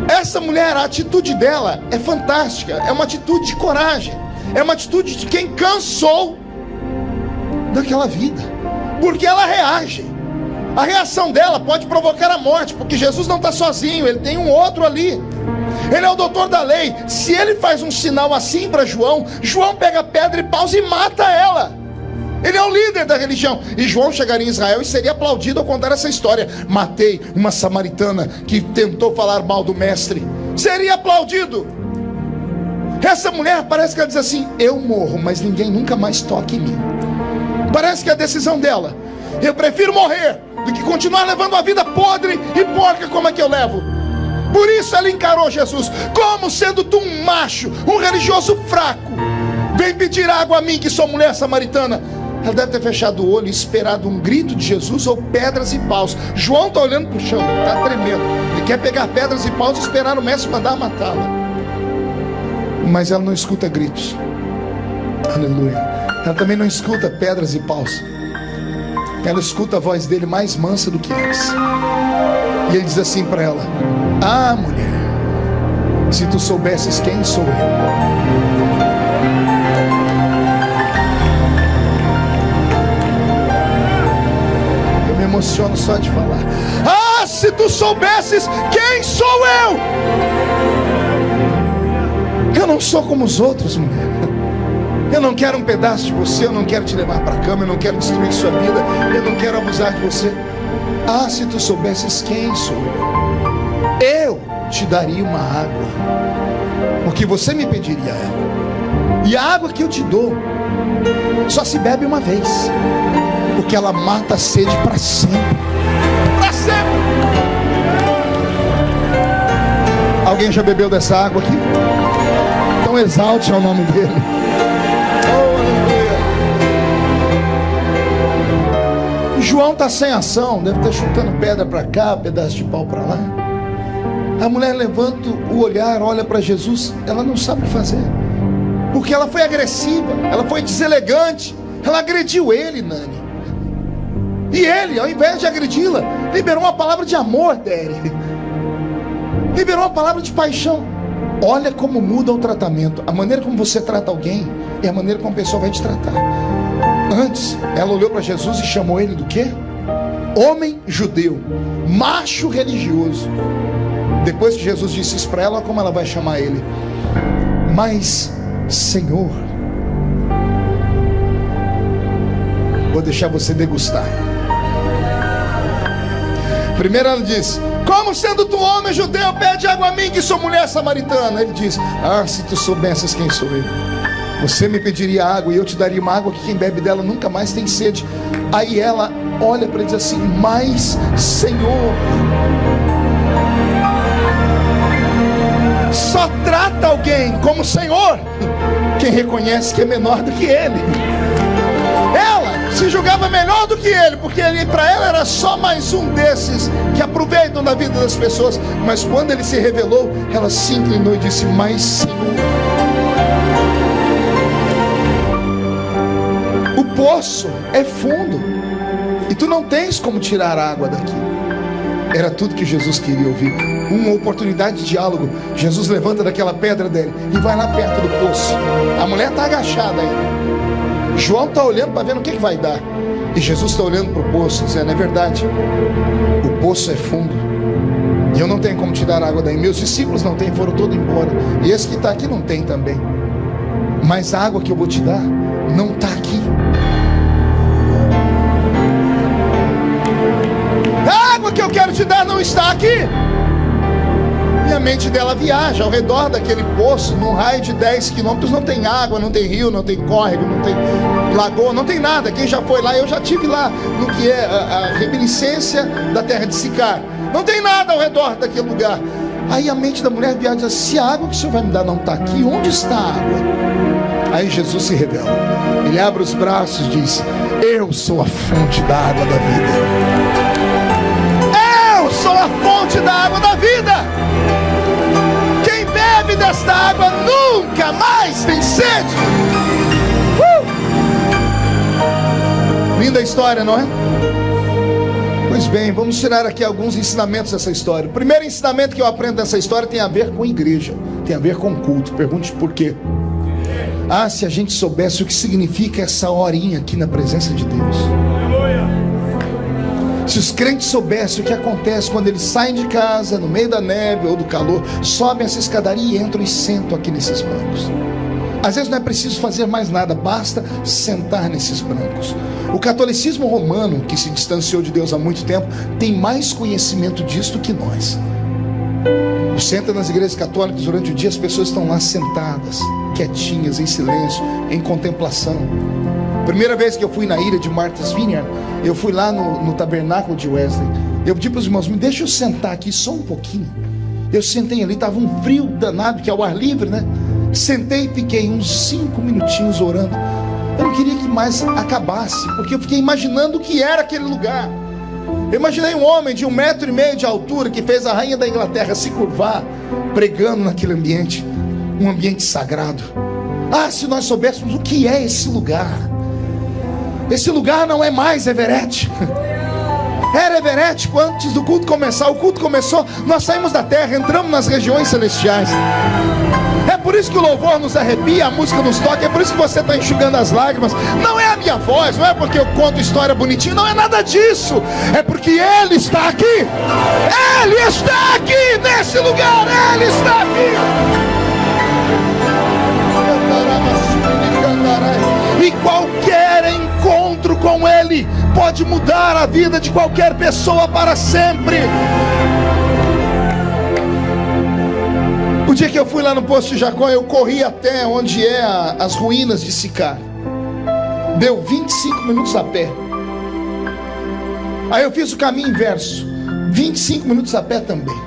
[SPEAKER 1] Essa mulher, a atitude dela é fantástica, é uma atitude de coragem, é uma atitude de quem cansou daquela vida, porque ela reage. A reação dela pode provocar a morte, porque Jesus não está sozinho, ele tem um outro ali. Ele é o doutor da lei. Se ele faz um sinal assim para João, João pega pedra e paus e mata ela. Ele é o líder da religião. E João chegaria em Israel e seria aplaudido ao contar essa história. Matei uma samaritana que tentou falar mal do mestre. Seria aplaudido. Essa mulher parece que ela diz assim: eu morro, mas ninguém nunca mais toca em mim. Parece que é a decisão dela: eu prefiro morrer do que continuar levando a vida podre e porca como é que eu levo. Por isso ela encarou Jesus como sendo tu um macho, um religioso fraco. Vem pedir água a mim, que sou mulher samaritana. Ela deve ter fechado o olho e esperado um grito de Jesus ou pedras e paus. João está olhando para o chão, está tremendo. Ele quer pegar pedras e paus e esperar o mestre mandar matá-la. Mas ela não escuta gritos. Aleluia. Ela também não escuta pedras e paus. Ela escuta a voz dele mais mansa do que antes. E ele diz assim para ela: ah, mulher, se tu soubesses quem sou eu me emociono só de falar. Ah, se tu soubesses quem sou eu não sou como os outros, mulher. Eu não quero um pedaço de você, eu não quero te levar para a cama, eu não quero destruir sua vida, eu não quero abusar de você. Ah, se tu soubesses quem sou eu te daria uma água, porque você me pediria ela. E a água que eu te dou só se bebe uma vez, porque ela mata a sede para sempre. Para sempre. Alguém já bebeu dessa água aqui? Então exalte ao nome dele. João está sem ação, deve estar chutando pedra para cá, pedaço de pau para lá. A mulher levanta o olhar, olha para Jesus, ela não sabe o que fazer, porque ela foi agressiva, ela foi deselegante, ela agrediu ele, Nani. E ele, ao invés de agredi-la, liberou uma palavra de amor dele, liberou uma palavra de paixão. Olha como muda o tratamento. A maneira como você trata alguém é a maneira como a pessoa vai te tratar. Antes, ela olhou para Jesus e chamou ele do quê? Homem judeu, macho religioso. Depois que Jesus disse isso para ela, olha como ela vai chamar ele: mas Senhor. Vou deixar você degustar. Primeiro ela diz: como sendo tu homem judeu, pede água a mim, que sou mulher samaritana. Ele diz: ah, se tu soubesses quem sou eu, você me pediria água e eu te daria uma água que quem bebe dela nunca mais tem sede. Aí ela olha para ele e diz assim: mas Senhor. Só trata alguém como Senhor quem reconhece que é menor do que ele. Ela se julgava melhor do que ele, porque ele, para ela, era só mais um desses que aproveitam da vida das pessoas. Mas quando ele se revelou, ela se inclinou e disse: mas Senhor. O poço é fundo e tu não tens como tirar a água daqui. Era tudo que Jesus queria ouvir. Uma oportunidade de diálogo. Jesus levanta daquela pedra dele e vai lá perto do poço. A mulher está agachada aí. João está olhando para ver no que vai dar. E Jesus está olhando para o poço, dizendo: é verdade, o poço é fundo e eu não tenho como te dar água daí. Meus discípulos não têm, foram todos embora. E esse que está aqui não tem também. Mas a água que eu vou te dar não está aqui. A água que eu quero te dar não está aqui. E a mente dela viaja ao redor daquele poço, num raio de 10 quilômetros. Não tem água, não tem rio, não tem córrego, não tem lagoa, não tem nada. Quem já foi lá, eu já tive lá, no que é a reminiscência da terra de Sicar. Não tem nada ao redor daquele lugar. Aí a mente da mulher viaja e diz: se a água que o Senhor vai me dar não está aqui, onde está a água? Aí Jesus se revela. Ele abre os braços e diz: eu sou a fonte da água da vida. Eu sou a fonte da água da vida. Quem bebe desta água nunca mais tem sede. Linda história, não é? Pois bem, vamos tirar aqui alguns ensinamentos dessa história. O primeiro ensinamento que eu aprendo dessa história tem a ver com igreja, tem a ver com culto. Pergunte por quê. Ah, se a gente soubesse o que significa essa horinha aqui na presença de Deus. Se os crentes soubessem o que acontece quando eles saem de casa, no meio da neve ou do calor, sobem essa escadaria e entram e sentam aqui nesses bancos. Às vezes não é preciso fazer mais nada, basta sentar nesses bancos. O catolicismo romano, que se distanciou de Deus há muito tempo, tem mais conhecimento disso do que nós. Senta nas igrejas católicas durante o dia, as pessoas estão lá sentadas, quietinhas, em silêncio, em contemplação. Primeira vez que eu fui na ilha de Martha's Vineyard, eu fui lá no tabernáculo de Wesley. Eu pedi para os irmãos, me deixa eu sentar aqui só um pouquinho. Eu sentei ali, estava um frio danado, que é o ar livre, né? Sentei e fiquei uns 5 minutinhos orando. Eu não queria que mais acabasse, porque eu fiquei imaginando o que era aquele lugar. Eu imaginei um homem de 1,5 metro de altura, que fez a rainha da Inglaterra se curvar, pregando naquele ambiente, um ambiente sagrado. Ah, se nós soubéssemos o que é esse lugar. Esse lugar não é mais Everett. Era Everett antes do culto começar. O culto começou, nós saímos da terra, entramos nas regiões celestiais. É por isso que o louvor nos arrepia, a música nos toca. É por isso que você está enxugando as lágrimas. Não é a minha voz, não é porque eu conto história bonitinha, não é nada disso. É porque Ele está aqui. Ele está aqui nesse lugar. Ele está aqui. E qualquer encontro com Ele pode mudar a vida de qualquer pessoa para sempre. O dia que eu fui lá no Poço de Jacó, eu corri até onde é as ruínas de Sicar. Deu 25 minutos a pé. Aí eu fiz o caminho inverso, 25 minutos a pé também.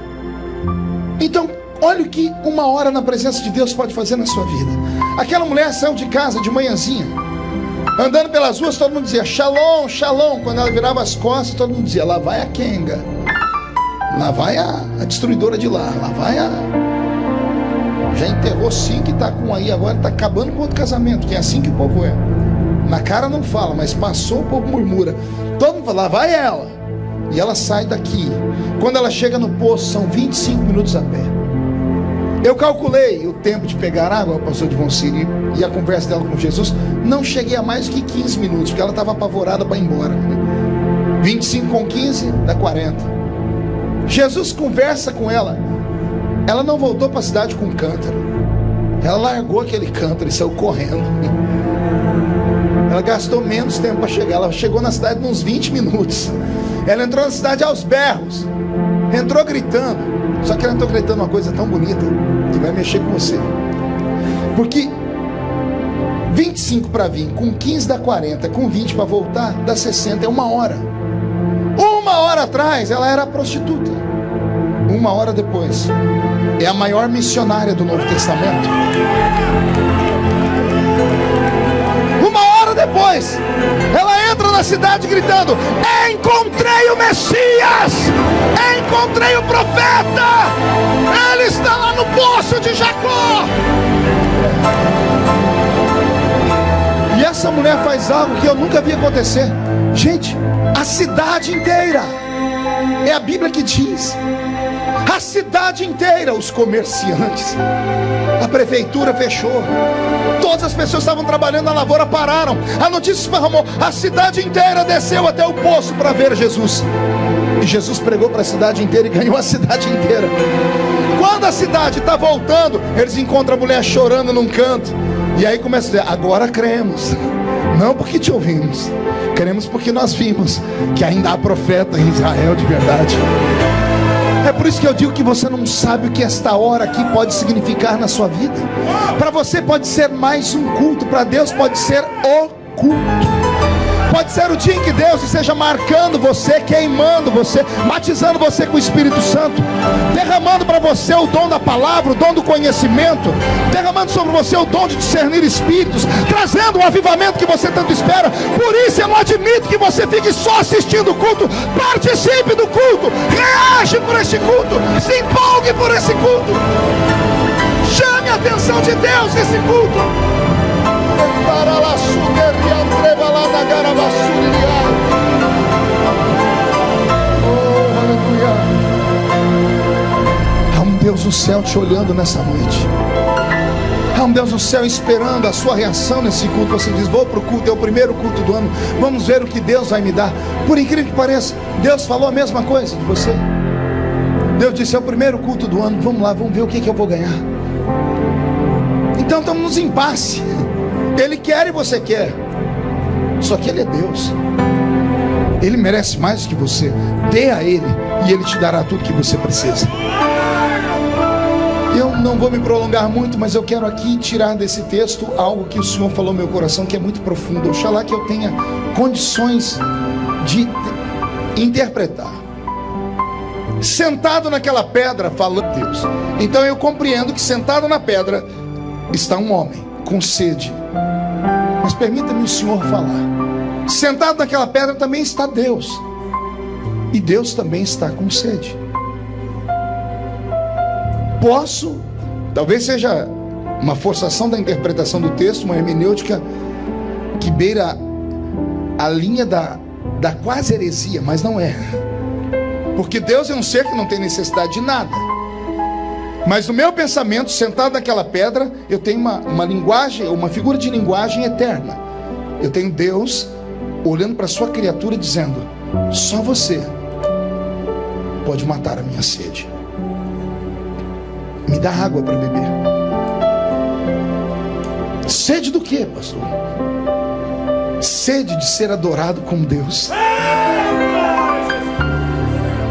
[SPEAKER 1] Então, olha o que 1 hora na presença de Deus pode fazer na sua vida. Aquela mulher saiu de casa de manhãzinha, andando pelas ruas, todo mundo dizia Shalom, Shalom. Quando ela virava as costas, todo mundo dizia, lá vai a Kenga, lá vai a destruidora de lá vai a... Já enterrou 5 e está com um aí, agora está acabando com outro casamento, que é assim que o povo é. Na cara não fala, mas passou, o povo murmura. Todo mundo fala, lá vai ela. E ela sai daqui. Quando ela chega no poço, são 25 minutos a pé. Eu calculei o tempo de pegar água, pastor de Voncini, e a conversa dela com Jesus. Não cheguei a mais do que 15 minutos, porque ela estava apavorada para ir embora. 25 com 15 dá 40. Jesus conversa com ela. Ela não voltou para a cidade com um cântaro. Ela largou aquele cântaro e saiu correndo. Ela gastou menos tempo para chegar. Ela chegou na cidade em uns 20 minutos. Ela entrou na cidade aos berros. Entrou gritando. Só que ela entrou gritando uma coisa tão bonita que vai mexer com você. Porque 25 para vir, com 15 dá 40, com 20 para voltar dá 60, é 1 hora. 1 hora atrás ela era prostituta. 1 hora depois é a maior missionária do Novo Testamento. 1 hora depois ela entra na cidade gritando, encontrei o Messias, encontrei o profeta, ele está lá no Poço de Jacó. E essa mulher faz algo que eu nunca vi acontecer. Gente, a cidade inteira, é a Bíblia que diz, a cidade inteira, os comerciantes, a prefeitura fechou, todas as pessoas que estavam trabalhando na lavoura pararam, a notícia esparramou, a cidade inteira desceu até o poço para ver Jesus. E Jesus pregou para a cidade inteira e ganhou a cidade inteira. Quando a cidade está voltando, eles encontram a mulher chorando num canto. E aí começa a dizer, agora cremos. Não porque te ouvimos, cremos porque nós vimos que ainda há profeta em Israel de verdade. É por isso que eu digo que você não sabe o que esta hora aqui pode significar na sua vida. Para você pode ser mais um culto, para Deus pode ser o culto. Pode ser o dia em que Deus esteja marcando você, queimando você, batizando você com o Espírito Santo, derramando para você o dom da palavra, o dom do conhecimento, derramando sobre você o dom de discernir espíritos, trazendo o avivamento que você tanto espera. Por isso eu não admito que você fique só assistindo o culto. Participe do culto, reage por esse culto, se empolgue por esse culto, chame a atenção de Deus nesse culto. Oh, aleluia. Há um Deus do céu te olhando nessa noite. Há Há um Deus no céu esperando a sua reação nesse culto. Você diz: vou para o culto, é o primeiro culto do ano, vamos ver o que Deus vai me dar. Por incrível que pareça, Deus falou a mesma coisa de você. Deus disse: é o primeiro culto do ano, vamos lá, vamos ver o que eu vou ganhar. Então estamos nos impasse. Ele quer e você quer. Só que Ele é Deus. Ele merece mais do que você. Dê a Ele e Ele te dará tudo que você precisa. Eu não vou me prolongar muito, mas eu quero aqui tirar desse texto algo que o Senhor falou no meu coração, que é muito profundo. Oxalá que eu tenha condições de interpretar. Sentado naquela pedra, falando Deus. Então eu compreendo que sentado na pedra está um homem com sede. Mas permita-me o Senhor falar. Sentado naquela pedra também está Deus. E Deus também está com sede. Posso, talvez seja uma forçação da interpretação do texto, uma hermenêutica que beira a linha da quase heresia, mas não é. Porque Deus é um ser que não tem necessidade de nada. Mas no meu pensamento, sentado naquela pedra, eu tenho uma linguagem, uma figura de linguagem eterna. Eu tenho Deus olhando para a sua criatura dizendo: só você pode matar a minha sede. Me dá água para beber. Sede do quê, pastor? Sede de ser adorado como Deus.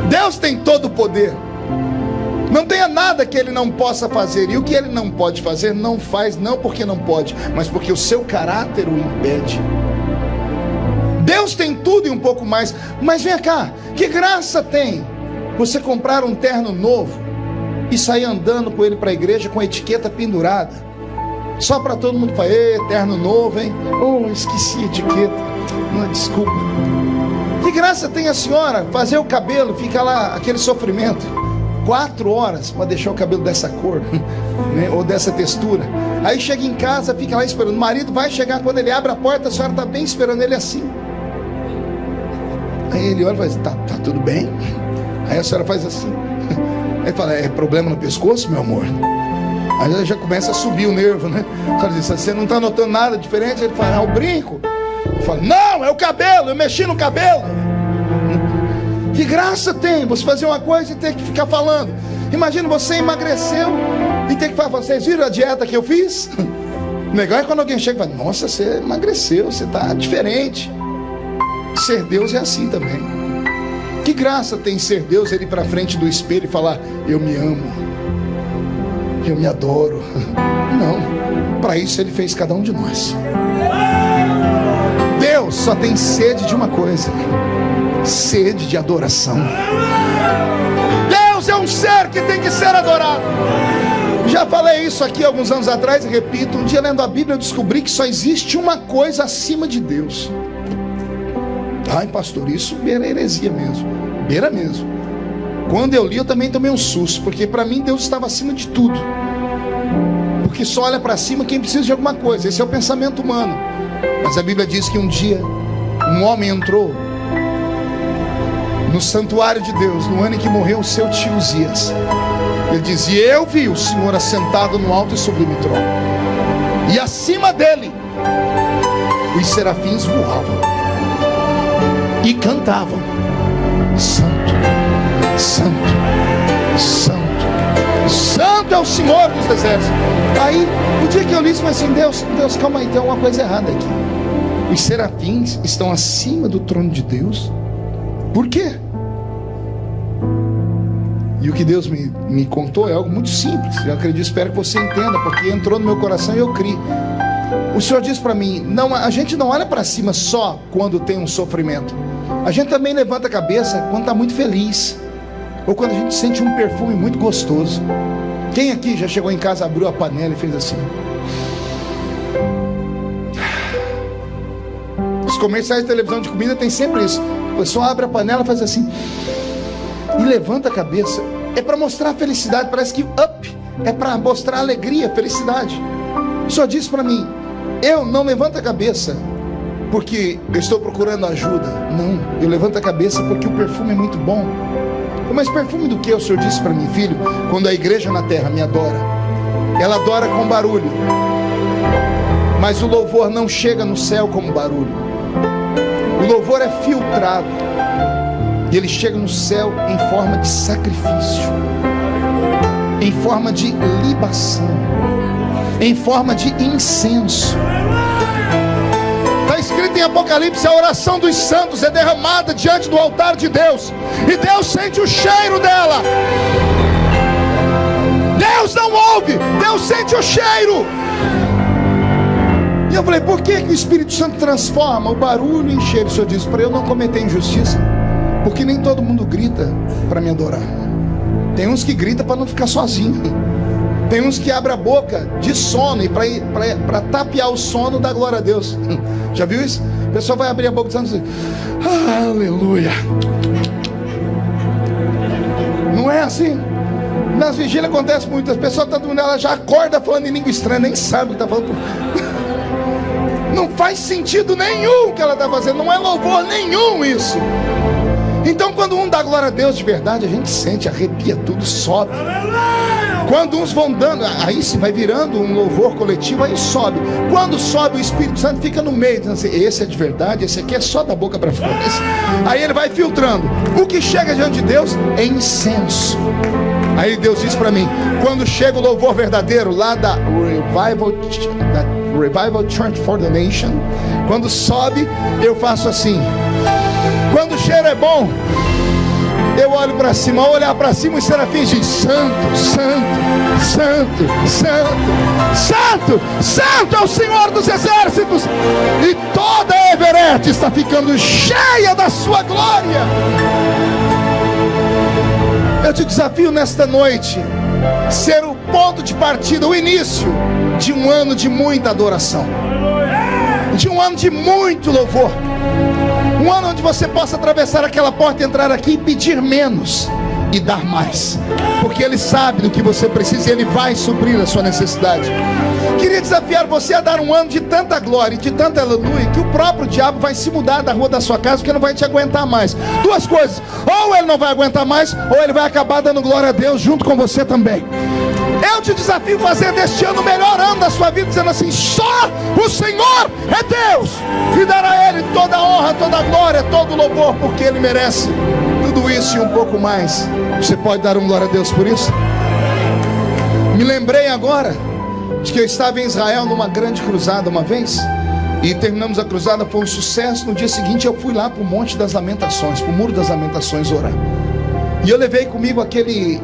[SPEAKER 1] Deus tem todo o poder. Não tenha nada que Ele não possa fazer. E o que Ele não pode fazer, não faz, não porque não pode, mas porque o seu caráter o impede. Deus tem tudo e um pouco mais. Mas vem cá, que graça tem você comprar um terno novo e sair andando com ele para a igreja com a etiqueta pendurada, só para todo mundo falar: terno novo, hein? Oh, esqueci a etiqueta. Não, desculpa. Que graça tem a senhora fazer o cabelo, fica lá aquele sofrimento, 4 horas para deixar o cabelo dessa cor, né? Ou dessa textura. Aí chega em casa, fica lá esperando. O marido vai chegar, quando ele abre a porta, a senhora está bem esperando ele assim. Aí ele olha e faz: tá tudo bem? Aí a senhora faz assim. Aí fala: é problema no pescoço, meu amor? Aí já começa a subir o nervo, né? Ela diz: você não está notando nada diferente? Ele fala: o brinco. Ele fala: não, é o cabelo, eu mexi no cabelo. Que graça tem você fazer uma coisa e ter que ficar falando. Imagina, você emagreceu e ter que falar: vocês viram a dieta que eu fiz? O legal é quando alguém chega e fala: nossa, você emagreceu, você está diferente. Ser Deus é assim também. Que graça tem ser Deus, Ele ir para frente do espelho e falar: eu me amo, eu me adoro. Não, para isso Ele fez cada um de nós. Deus só tem sede de uma coisa: sede de adoração. Deus é um ser que tem que ser adorado. Já falei isso aqui alguns anos atrás e repito. Um dia lendo a Bíblia eu descobri que só existe uma coisa acima de Deus. Ai, pastor, isso beira heresia mesmo. Beira mesmo. Quando eu li, eu também tomei um susto, porque para mim Deus estava acima de tudo. Porque só olha para cima quem precisa de alguma coisa. Esse é o pensamento humano. Mas a Bíblia diz que um dia um homem entrou no santuário de Deus, no ano em que morreu o seu tio Uzias. Ele diz: e eu vi o Senhor assentado no alto e sublime trono, e acima dele os serafins voavam e cantavam: Santo, Santo, Santo, Santo é o Senhor dos exércitos. Aí, o dia que eu li isso, eu falei assim: Deus, calma aí, tem alguma coisa errada aqui. Os serafins estão acima do trono de Deus. Por quê? E o que Deus me contou é algo muito simples. Eu acredito, espero que você entenda, porque entrou no meu coração e eu criei. O Senhor diz para mim: não, a gente não olha para cima só quando tem um sofrimento. A gente também levanta a cabeça quando está muito feliz, ou quando a gente sente um perfume muito gostoso. Quem aqui já chegou em casa, abriu a panela e fez assim? Os comerciais de televisão de comida tem sempre isso. A pessoa abre a panela, faz assim e levanta a cabeça. É para mostrar felicidade. Parece que é para mostrar alegria, felicidade. O Senhor disse para mim: eu não levanto a cabeça porque eu estou procurando ajuda. Não, eu levanto a cabeça porque o perfume é muito bom. Mas perfume do que? O Senhor disse para mim: filho, quando a igreja na terra me adora, ela adora com barulho, mas o louvor não chega no céu como barulho. O louvor é filtrado e ele chega no céu em forma de sacrifício, em forma de libação, em forma de incenso. Está escrito em Apocalipse: a oração dos santos é derramada diante do altar de Deus, e Deus sente o cheiro dela. Deus não ouve, Deus sente o cheiro. E eu falei: por que o Espírito Santo transforma o barulho em cheiro? O Senhor diz: para eu não cometer injustiça, porque nem todo mundo grita para me adorar. Tem uns que gritam para não ficar sozinho. Tem uns que abrem a boca de sono e para tapear o sono da glória a Deus. Já viu isso? A pessoa vai abrir a boca dizendo assim: aleluia. Não é assim? Nas vigílias acontece muito. As pessoas estão dormindo, ela já acorda falando em língua estranha, nem sabe o que está falando. Não faz sentido nenhum o que ela está fazendo. Não é louvor nenhum isso. Então quando um dá glória a Deus de verdade, a gente sente, arrepia tudo, sobe. Quando uns vão dando, aí se vai virando um louvor coletivo, aí sobe. Quando sobe, o Espírito Santo fica no meio, dizendo assim: esse é de verdade, esse aqui é só da boca para fora. Aí ele vai filtrando. O que chega diante de Deus é incenso. Aí Deus diz para mim: quando chega o louvor verdadeiro lá da Revival Church for the Nation, quando sobe, eu faço assim. Quando o cheiro é bom, eu olho para cima. Ao olhar para cima, os serafins dizem: santo, santo, santo, santo, santo, santo é o Senhor dos exércitos, e toda a Everett está ficando cheia da sua glória. Eu te desafio nesta noite ser o ponto de partida, o início de um ano de muita adoração, de um ano de muito louvor, um ano onde você possa atravessar aquela porta, entrar aqui e pedir menos e dar mais, porque Ele sabe do que você precisa e Ele vai suprir a sua necessidade. Queria desafiar você a dar um ano de tanta glória e de tanta aleluia, que o próprio diabo vai se mudar da rua da sua casa, porque não vai te aguentar mais. Duas coisas: ou ele não vai aguentar mais, ou ele vai acabar dando glória a Deus junto com você também. Eu te desafio a fazer deste ano o melhor ano da sua vida, dizendo assim: só o Senhor é Deus, e dará a Ele toda a honra, toda a glória, todo o louvor, porque Ele merece tudo isso e um pouco mais. Você pode dar um glória a Deus por isso? Me lembrei agora de que eu estava em Israel numa grande cruzada uma vez, e terminamos a cruzada, foi um sucesso. No dia seguinte eu fui lá para o Monte das Lamentações, para o Muro das Lamentações, orar. E eu levei comigo aquele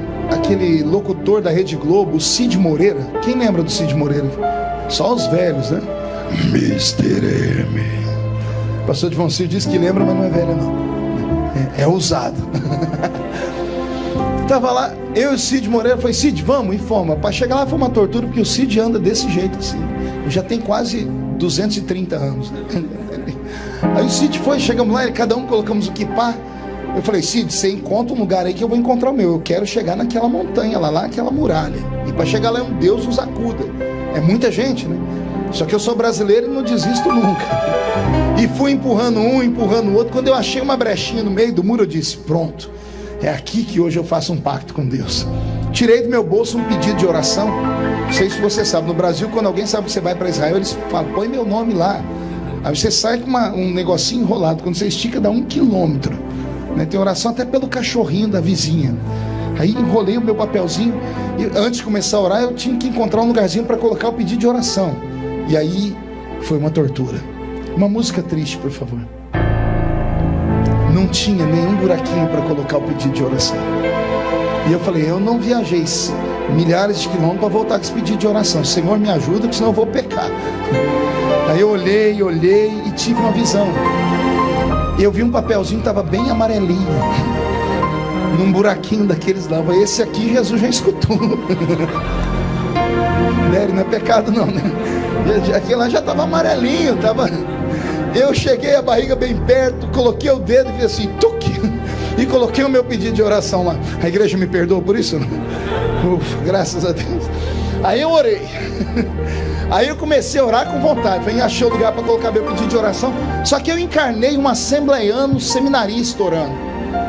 [SPEAKER 1] locutor da Rede Globo, o Cid Moreira. Quem lembra do Cid Moreira? Só os velhos, né? Mr. M. O pastor João Cid disse que lembra, mas não é velho não. É ousado. Estava lá, eu e o Cid Moreira. Falei: Cid, vamos, informa. Para chegar lá foi uma tortura, porque o Cid anda desse jeito assim. Eu já tenho quase 230 anos. Aí o Cid foi, chegamos lá, cada um colocamos o quipá. Eu falei: Cid, você encontra um lugar aí que eu vou encontrar o meu. Eu quero chegar naquela montanha lá aquela muralha. E para chegar lá, um Deus nos acuda. É muita gente, né? Só que eu sou brasileiro e não desisto nunca. E fui empurrando um, empurrando o outro. Quando eu achei uma brechinha no meio do muro, eu disse: pronto, é aqui que hoje eu faço um pacto com Deus. Tirei do meu bolso um pedido de oração. Não sei se você sabe, no Brasil, quando alguém sabe que você vai para Israel, eles falam: põe meu nome lá. Aí você sai com um negocinho enrolado. Quando você estica, dá 1 quilômetro. Tem oração até pelo cachorrinho da vizinha. Aí enrolei o meu papelzinho, e antes de começar a orar, eu tinha que encontrar um lugarzinho para colocar o pedido de oração. E aí foi uma tortura. Uma música triste, por favor. Não tinha nenhum buraquinho para colocar o pedido de oração. E eu falei: eu não viajei milhares de quilômetros para voltar com esse pedido de oração. Senhor, me ajuda, porque senão eu vou pecar. Aí eu olhei e tive uma visão. Eu vi um papelzinho que estava bem amarelinho, num buraquinho daqueles lá. Esse aqui Jesus já escutou. Não é pecado não, né? Aquele lá já estava amarelinho, tava... Eu cheguei, a barriga bem perto, coloquei o dedo e fiz assim, tuque, e coloquei o meu pedido de oração lá. A igreja me perdoa por isso? Ufa, graças a Deus. Aí eu orei. Aí eu comecei a orar com vontade. Falei: achei o lugar para colocar meu pedido de oração. Só que eu encarnei um assembleiano seminarista orando.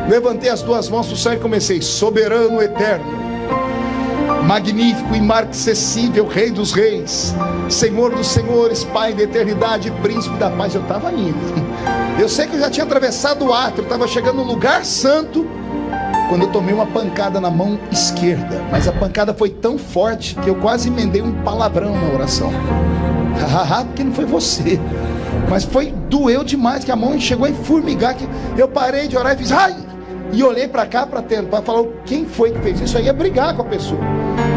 [SPEAKER 1] Levantei as duas mãos para o céu e comecei: soberano eterno, magnífico, imarcessível, Rei dos reis, Senhor dos senhores, Pai da eternidade, Príncipe da paz. Eu estava indo. Eu sei que eu já tinha atravessado o átrio, estava chegando no lugar santo, quando eu tomei uma pancada na mão esquerda. Mas a pancada foi tão forte que eu quase emendei um palavrão na oração. Porque não foi você, mas doeu demais, que a mão chegou a formigar, que eu parei de orar e fiz ai! E olhei para cá para falar quem foi que fez isso. Eu ia brigar com a pessoa,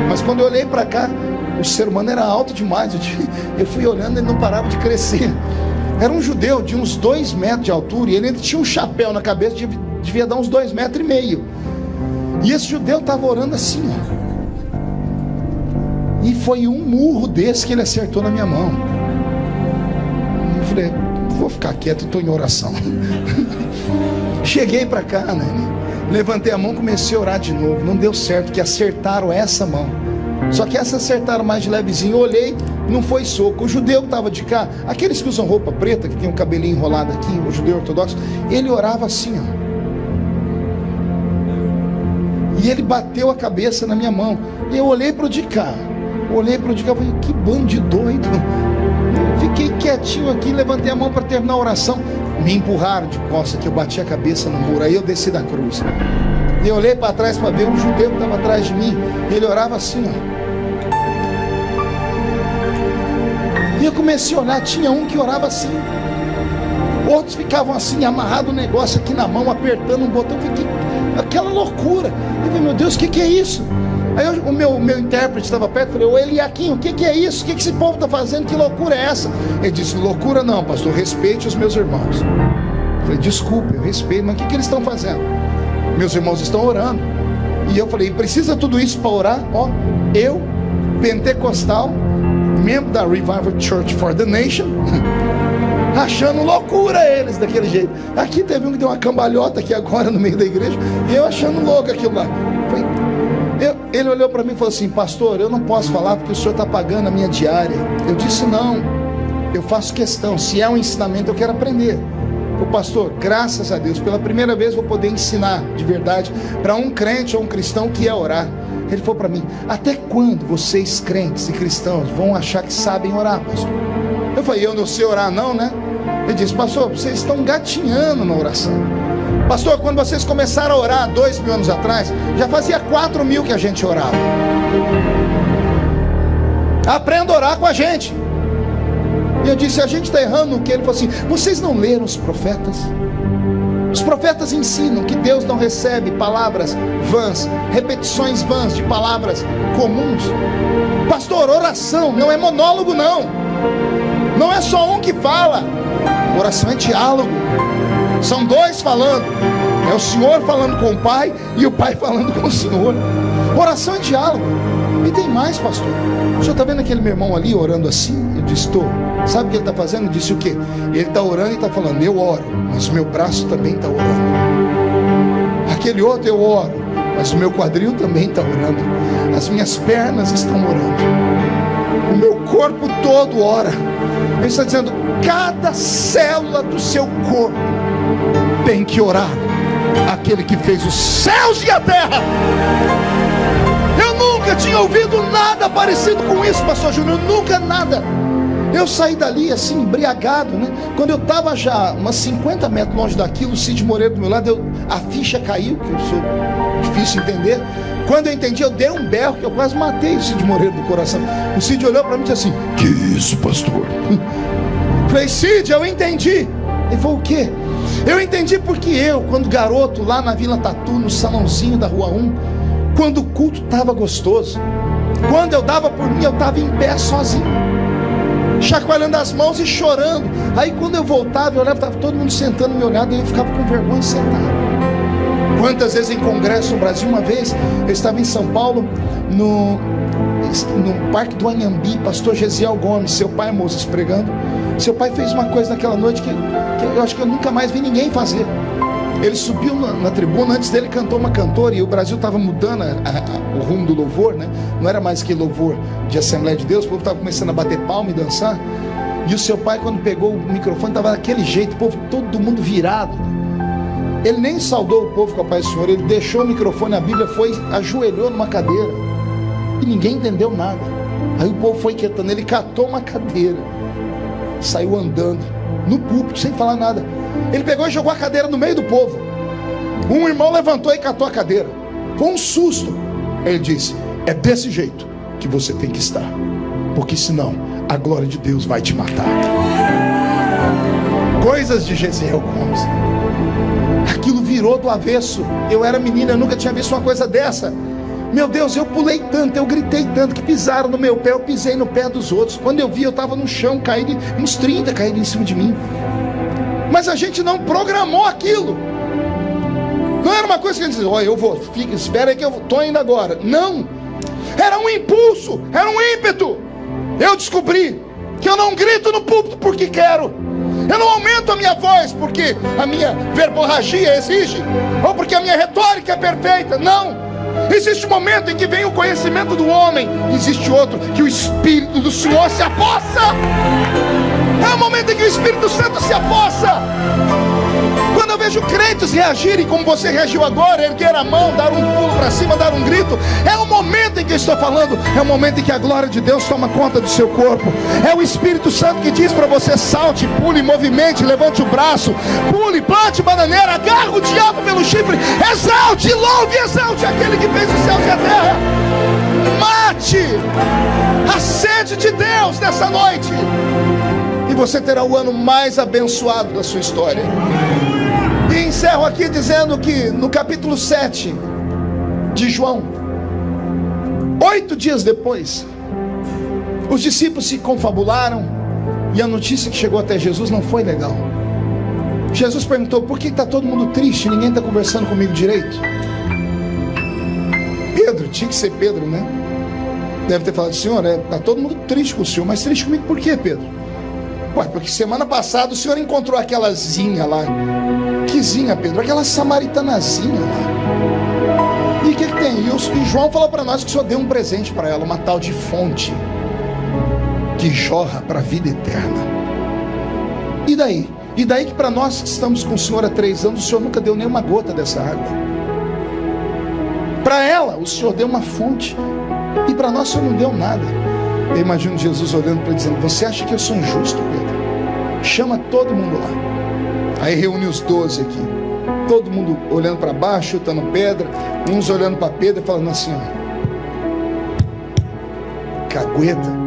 [SPEAKER 1] mas quando eu olhei para cá, o ser humano era alto demais. Eu fui olhando e ele não parava de crescer. Era um judeu de uns 2 metros de altura, e ele ainda tinha um chapéu na cabeça, devia dar uns 2,5 metros. E esse judeu estava orando assim, ó. E foi um murro desse que ele acertou na minha mão. Eu falei, vou ficar quieto, estou em oração. Cheguei para cá, né? Levantei a mão, comecei a orar de novo. Não deu certo, que acertaram essa mão. Só que essa acertaram mais de levezinho. Eu olhei, não foi soco. O judeu que estava de cá, aqueles que usam roupa preta, que tem um cabelinho enrolado aqui, o judeu ortodoxo, ele orava assim, ó. E ele bateu a cabeça na minha mão. E eu olhei para o de cá. Olhei para o de cá e falei, que bando de doido. Fiquei quietinho aqui, levantei a mão para terminar a oração. Me empurraram de costas, que eu bati a cabeça no muro. Aí eu desci da cruz. E eu olhei para trás para ver um judeu que estava atrás de mim. Ele orava assim, ó. E eu comecei a olhar, tinha um que orava assim. Outros ficavam assim, amarrado o negócio aqui na mão, apertando um botão. Eu fiquei, aquela loucura. Eu falei, meu Deus, o que é isso? Aí o meu intérprete estava perto, falei, ô Eliaquim, o que é isso? O que esse povo está fazendo? Que loucura é essa? Ele disse, loucura não, pastor, respeite os meus irmãos. Eu falei, desculpe, eu respeito, mas o que eles estão fazendo? Meus irmãos estão orando. E eu falei, precisa tudo isso para orar? Ó, eu, pentecostal, membro da Revival Church for the Nation, achando loucura eles daquele jeito. Aqui teve um que deu uma cambalhota aqui agora no meio da igreja, e eu achando louco aquilo lá. Ele olhou para mim e falou assim, pastor, eu não posso falar porque o senhor está pagando a minha diária. Eu disse, não, eu faço questão, se é um ensinamento eu quero aprender. O pastor, graças a Deus, pela primeira vez vou poder ensinar de verdade para um crente ou um cristão que é orar. Ele falou para mim, até quando vocês crentes e cristãos vão achar que sabem orar, pastor? Eu falei, eu não sei orar não, né? Ele disse, pastor, vocês estão gatinhando na oração. Pastor, quando vocês começaram a orar 2.000 anos atrás, já fazia 4.000 que a gente orava. Aprenda a orar com a gente. E eu disse, a gente está errando no que? Ele falou assim, vocês não leram os profetas? Os profetas ensinam que Deus não recebe palavras vãs, repetições vãs de palavras comuns. Pastor, oração não é monólogo não. Não é só um que fala. Oração é diálogo. São 2 falando. É o Senhor falando com o Pai e o Pai falando com o Senhor. Oração é diálogo. E tem mais, pastor. O senhor está vendo aquele meu irmão ali orando assim? Eu disse, estou. Sabe o que ele está fazendo? Eu disse o quê? Ele está orando e está falando, eu oro, mas o meu braço também está orando. Aquele outro eu oro, mas o meu quadril também está orando. As minhas pernas estão orando. O meu corpo todo ora. Ele está dizendo, cada célula do seu corpo tem que orar aquele que fez os céus e a terra. Eu nunca tinha ouvido nada parecido com isso, pastor Júnior, nunca nada. Eu saí dali assim, embriagado, né? Quando eu estava já umas 50 metros longe daquilo, o Cid Moreira do meu lado, a ficha caiu, que eu sou difícil entender. Quando eu entendi, eu dei um berro, que eu quase matei o Cid Moreira do coração. O Cid olhou para mim e disse assim, que isso, pastor? Falei, Cid, eu entendi. Ele falou, o quê? Eu entendi porque eu, quando garoto, lá na Vila Tatu, no salãozinho da Rua 1, quando o culto estava gostoso, quando eu dava por mim, eu estava em pé sozinho, chacoalhando as mãos e chorando. Aí quando eu voltava, eu olhava, estava todo mundo sentando me olhando, e eu ficava com vergonha de sentar. Quantas vezes em congresso no Brasil, uma vez, eu estava em São Paulo, no Parque do Anhambi, pastor Gesiel Gomes, seu pai Moisés pregando. Seu pai fez uma coisa naquela noite que eu acho que eu nunca mais vi ninguém fazer. Ele subiu na tribuna, antes dele cantou uma cantora, e o Brasil estava mudando o rumo do louvor, né? Não era mais que louvor de Assembleia de Deus, o povo estava começando a bater palma e dançar. E o seu pai, quando pegou o microfone, estava daquele jeito, o povo, todo mundo virado. Ele nem saudou o povo com a paz do Senhor, ele deixou o microfone, a Bíblia, foi, ajoelhou numa cadeira. E ninguém entendeu nada. Aí o povo foi quietando. Ele catou uma cadeira, saiu andando no púlpito sem falar nada. Ele pegou e jogou a cadeira no meio do povo. Um irmão levantou e catou a cadeira. Foi um susto. Ele disse: é desse jeito que você tem que estar, porque senão a glória de Deus vai te matar. Coisas de Gesiel Gomes. Aquilo virou do avesso. Eu era menina, eu nunca tinha visto uma coisa dessa. Meu Deus, eu pulei tanto, eu gritei tanto, que pisaram no meu pé, eu pisei no pé dos outros. Quando eu vi, eu estava no chão, caído, uns 30 caíram em cima de mim. Mas a gente não programou aquilo. Não era uma coisa que a gente dizia: olha, eu vou, fica, espera aí que eu estou indo agora. Não, era um impulso, era um ímpeto. Eu descobri que eu não grito no púlpito porque quero. Eu não aumento a minha voz porque a minha verborragia exige, ou porque a minha retórica é perfeita. Não. Existe um momento em que vem o conhecimento do homem. Existe outro que o Espírito do Senhor se apossa. É o momento em que o Espírito Santo se apossa. Quando eu vejo crentes reagirem como você reagiu agora, erguer a mão, dar um pulo para cima, dar um grito, é o momento em que eu estou falando. É o momento em que a glória de Deus toma conta do seu corpo. É o Espírito Santo que diz para você: salte, pule, movimente, levante o braço, pule, plante bananeira, agarre o diabo pelo chifre, exalte, louve, exalte aquele que fez os céus e a terra. Mate a sede de Deus nessa noite, e você terá o ano mais abençoado da sua história. E encerro aqui dizendo que no capítulo 7 de João, 8 dias depois, os discípulos se confabularam, e a notícia que chegou até Jesus não foi legal. Jesus perguntou: por que está todo mundo triste? Ninguém está conversando comigo direito. Pedro, tinha que ser Pedro, né? Deve ter falado: Senhor, está todo mundo triste com o Senhor. Mas triste comigo por quê, Pedro? Ué, porque semana passada o Senhor encontrou aquela zinha lá. Que zinha, Pedro? Aquela samaritanazinha lá. E o que tem? E João falou para nós que o Senhor deu um presente para ela, uma tal de fonte que jorra para a vida eterna. E daí? E daí que para nós que estamos com o Senhor há 3 anos, o Senhor nunca deu nenhuma gota dessa água. Para ela, o Senhor deu uma fonte, e para nós o Senhor não deu nada. Eu imagino Jesus olhando para ele, dizendo: você acha que eu sou injusto, Pedro? Chama todo mundo lá. Aí reúne os 12 aqui, todo mundo olhando para baixo, chutando pedra, uns olhando para Pedro e falando assim: ó, cagueta.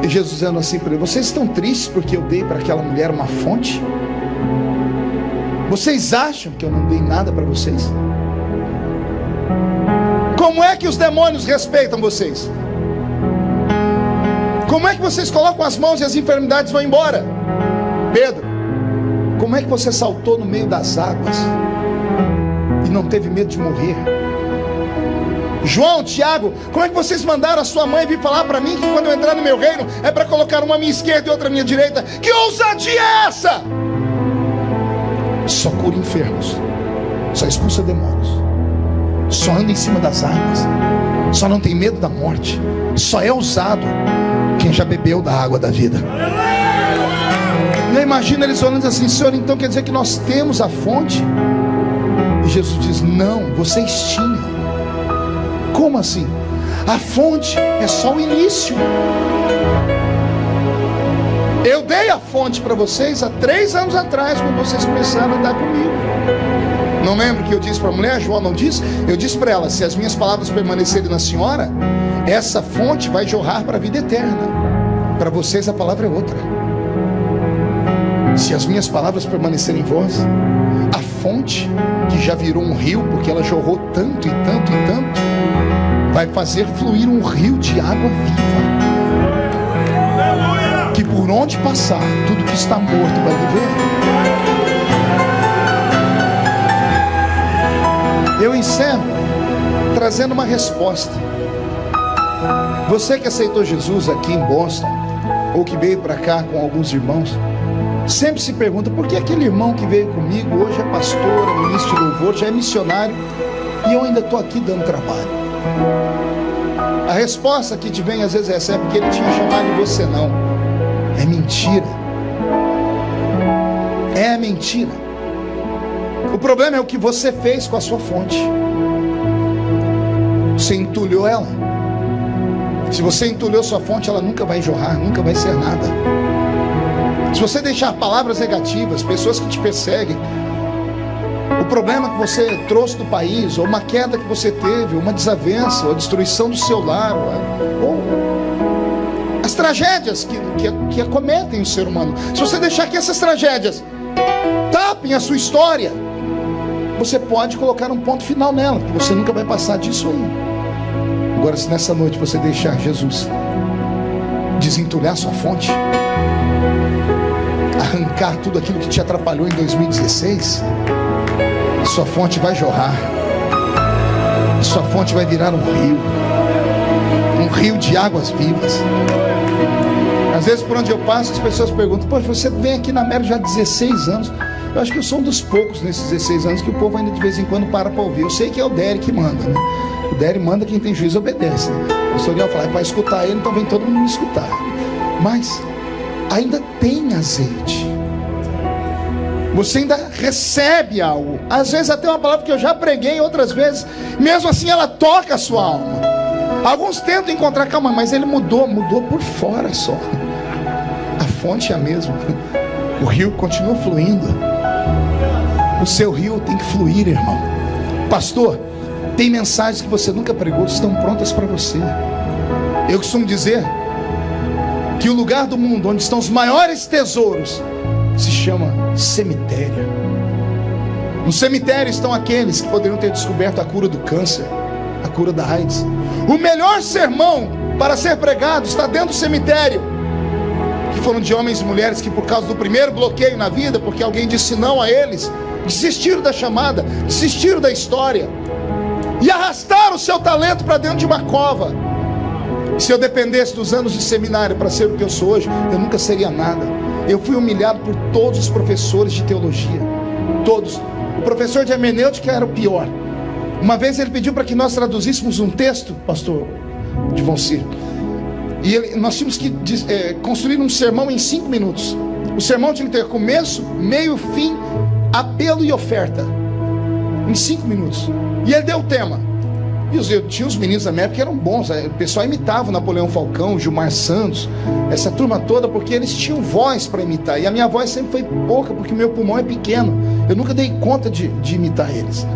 [SPEAKER 1] E Jesus dizendo assim para ele: vocês estão tristes porque eu dei para aquela mulher uma fonte? Vocês acham que eu não dei nada para vocês? Como é que os demônios respeitam vocês? Como é que vocês colocam as mãos e as enfermidades vão embora? Pedro, como é que você saltou no meio das águas e não teve medo de morrer? João, Tiago, como é que vocês mandaram a sua mãe vir falar para mim que quando eu entrar no meu reino é para colocar uma à minha esquerda e outra à minha direita? Que ousadia é essa? Só cura enfermos, só expulsa demônios, só anda em cima das águas, só não tem medo da morte, só é ousado quem já bebeu da água da vida. E eu imagino eles olhando assim: Senhor, então quer dizer que nós temos a fonte? E Jesus diz: não, vocês tinham. Como assim? A fonte é só o início. Eu dei a fonte para vocês há 3 anos atrás, quando vocês começaram a andar comigo. Não lembro que eu disse para a mulher? João não disse? Eu disse para ela: se as minhas palavras permanecerem na senhora, essa fonte vai jorrar para a vida eterna. Para vocês a palavra é outra. Se as minhas palavras permanecerem em vós, a fonte, que já virou um rio, porque ela jorrou tanto e tanto e tanto, vai fazer fluir um rio de água viva, que por onde passar, tudo que está morto vai viver. Eu encerro trazendo uma resposta. Você que aceitou Jesus aqui em Boston, ou que veio para cá com alguns irmãos, sempre se pergunta: por que aquele irmão que veio comigo hoje é pastor, é ministro de louvor, já é missionário, e eu ainda estou aqui dando trabalho? A resposta que te vem às vezes é porque ele tinha chamado e você não. É mentira. É mentira. O problema é o que você fez com a sua fonte. Você entulhou ela. Se você entulhou sua fonte, ela nunca vai jorrar, nunca vai ser nada. Se você deixar palavras negativas, pessoas que te perseguem, o problema que você trouxe do país, ou uma queda que você teve, ou uma desavença, ou a destruição do seu lar, ou as tragédias que acometem o ser humano, se você deixar que essas tragédias tapem a sua história, você pode colocar um ponto final nela, porque você nunca vai passar disso aí. Agora, se nessa noite você deixar Jesus desentulhar sua fonte, arrancar tudo aquilo que te atrapalhou em 2016, sua fonte vai jorrar, sua fonte vai virar um rio de águas vivas. Às vezes, por onde eu passo, as pessoas perguntam: poxa, você vem aqui na Mero já há 16 anos. Eu acho que eu sou um dos poucos nesses 16 anos que o povo ainda de vez em quando para ouvir. Eu sei que é o Dery que manda, né? O Dery manda, quem tem juízo obedece, né? O pastor Ariel fala: é para escutar ele, então vem todo mundo me escutar. Mas ainda tem azeite, você ainda recebe algo. Às vezes até uma palavra que eu já preguei, outras vezes, mesmo assim ela toca a sua alma. Alguns tentam encontrar calma, mas ele mudou por fora só. A fonte é a mesma. O rio continua fluindo. O seu rio tem que fluir, irmão. Pastor, tem mensagens que você nunca pregou, estão prontas para você. Eu costumo dizer que o lugar do mundo onde estão os maiores tesouros se chama cemitério. No cemitério estão aqueles que poderiam ter descoberto a cura do câncer, a cura da AIDS. O melhor sermão para ser pregado está dentro do cemitério, que foram de homens e mulheres que, por causa do primeiro bloqueio na vida, porque alguém disse não a eles, desistiram da chamada, desistiram da história e arrastaram o seu talento para dentro de uma cova. Se eu dependesse dos anos de seminário para ser o que eu sou hoje, eu nunca seria nada. Eu fui humilhado por todos os professores de teologia, todos. O professor de hermenêutica era o pior. Uma vez ele pediu para que nós traduzíssemos um texto, pastor Divoncir, e nós tínhamos que construir um sermão em 5 minutos. O sermão tinha que ter começo, meio, fim, apelo e oferta, em 5 minutos. E ele deu o tema. E tinha os meninos da minha época que eram bons. O pessoal imitava o Napoleão Falcão, Gilmar Santos, essa turma toda, porque eles tinham voz para imitar. E a minha voz sempre foi pouca, porque o meu pulmão é pequeno. Eu nunca dei conta de imitar eles.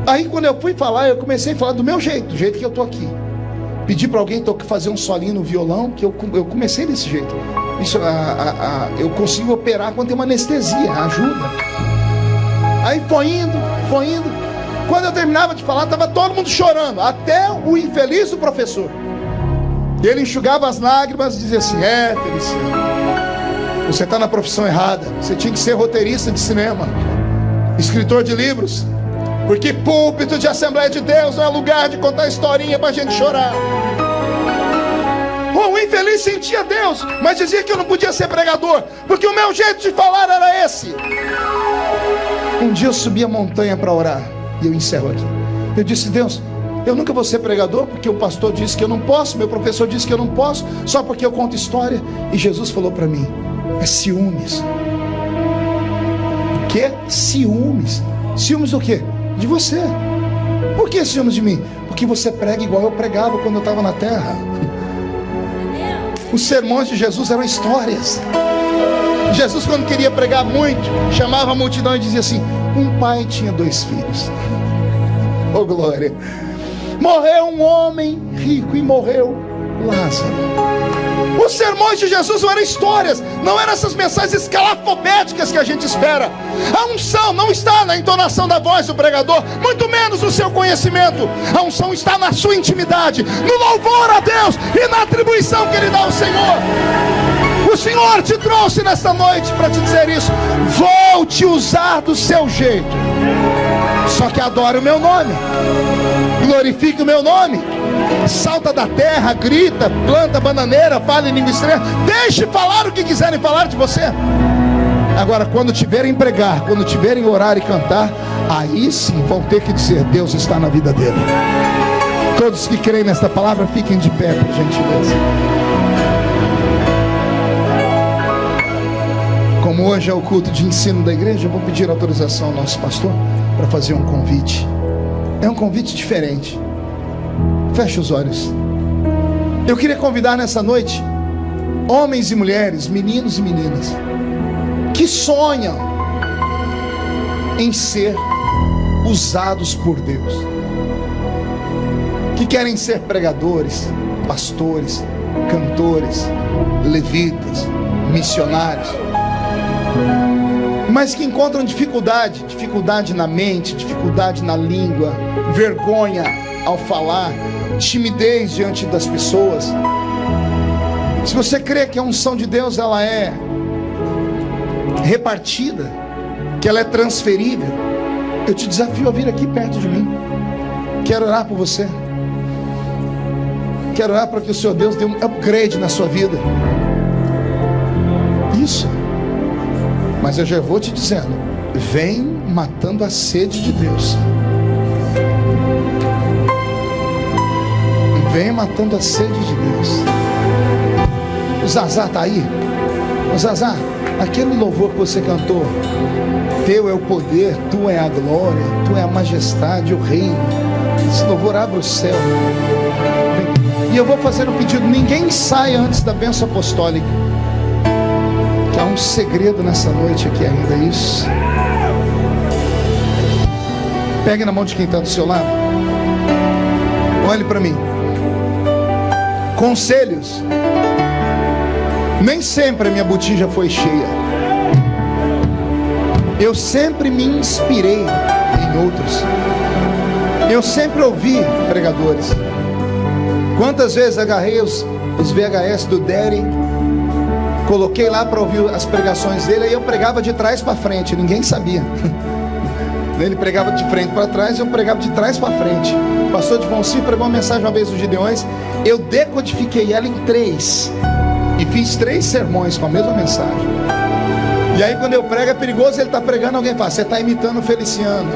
[SPEAKER 1] Aí quando eu fui falar, eu comecei a falar do meu jeito, do jeito que eu tô aqui. Pedi para alguém fazer um solinho no violão, que eu comecei desse jeito. Isso, eu consigo operar quando tem uma anestesia, ajuda. Aí foi indo. Quando eu terminava de falar, estava todo mundo chorando, até o infeliz do professor. Ele enxugava as lágrimas e dizia assim: Feliciano, você está na profissão errada. Você tinha que ser roteirista de cinema, escritor de livros, porque púlpito de Assembleia de Deus não é lugar de contar historinha para a gente chorar. O infeliz sentia Deus, mas dizia que eu não podia ser pregador, porque o meu jeito de falar era esse. Um dia eu subi a montanha para orar, e eu encerro aqui. Eu disse: Deus, eu nunca vou ser pregador, porque o pastor disse que eu não posso, meu professor disse que eu não posso, só porque eu conto história. E Jesus falou para mim: é ciúmes. O que? Ciúmes. Ciúmes do quê? De você. Por que ciúmes de mim? Porque você prega igual eu pregava quando eu estava na terra. Os sermões de Jesus eram histórias. Jesus, quando queria pregar muito, chamava a multidão e dizia assim: um pai tinha 2 filhos. Oh glória! Morreu um homem rico e morreu Lázaro. Os sermões de Jesus não eram histórias, não eram essas mensagens escalafobéticas que a gente espera. A unção não está na entonação da voz do pregador, muito menos no seu conhecimento. A unção está na sua intimidade, no louvor a Deus e na atribuição que Ele dá ao Senhor. O Senhor te trouxe nesta noite para te dizer isso. Vou te usar do seu jeito, só que adore o meu nome, glorifique o meu nome. Salta da terra, grita, planta bananeira, fala em língua estranha, deixe falar o que quiserem falar de você. Agora, quando tiverem pregar, quando tiverem orar e cantar, aí sim vão ter que dizer: Deus está na vida dele. Todos que creem nesta palavra, fiquem de pé, por gentileza. Como hoje é o culto de ensino da igreja, eu vou pedir autorização ao nosso pastor para fazer um convite. É um convite diferente. Feche os olhos. Eu queria convidar nessa noite homens e mulheres, meninos e meninas, que sonham em ser usados por Deus, que querem ser pregadores, pastores, cantores, levitas, missionários, mas que encontram dificuldade na mente, dificuldade na língua, vergonha ao falar, timidez diante das pessoas. Se você crê que a unção de Deus ela é repartida, que ela é transferível, eu te desafio a vir aqui perto de mim. Quero orar por você. Quero orar para que o Senhor Deus dê um upgrade na sua vida. Isso. Mas eu já vou te dizendo, vem matando a sede de Deus. Vem matando a sede de Deus. O Zazá está aí? O Zazá, aquele louvor que você cantou, teu é o poder, tu é a glória, tu é a majestade, o reino. Esse louvor abre o céu. E eu vou fazer um pedido: ninguém saia antes da bênção apostólica, que há um segredo nessa noite aqui ainda. Isso. Pegue na mão de quem está do seu lado. Olhe para mim. Conselhos. Nem sempre a minha botija foi cheia. Eu sempre me inspirei em outros. Eu sempre ouvi pregadores. Quantas vezes agarrei os VHS do Daddy, coloquei lá para ouvir as pregações dele, aí eu pregava de trás para frente, ninguém sabia. Ele pregava de frente para trás, eu pregava de trás para frente. O pastor de Vonci pregou uma mensagem uma vez dos Gideões, eu decodifiquei ela em 3 e fiz 3 sermões com a mesma mensagem. E aí quando eu prego é perigoso, ele está pregando, alguém fala: você está imitando o Feliciano.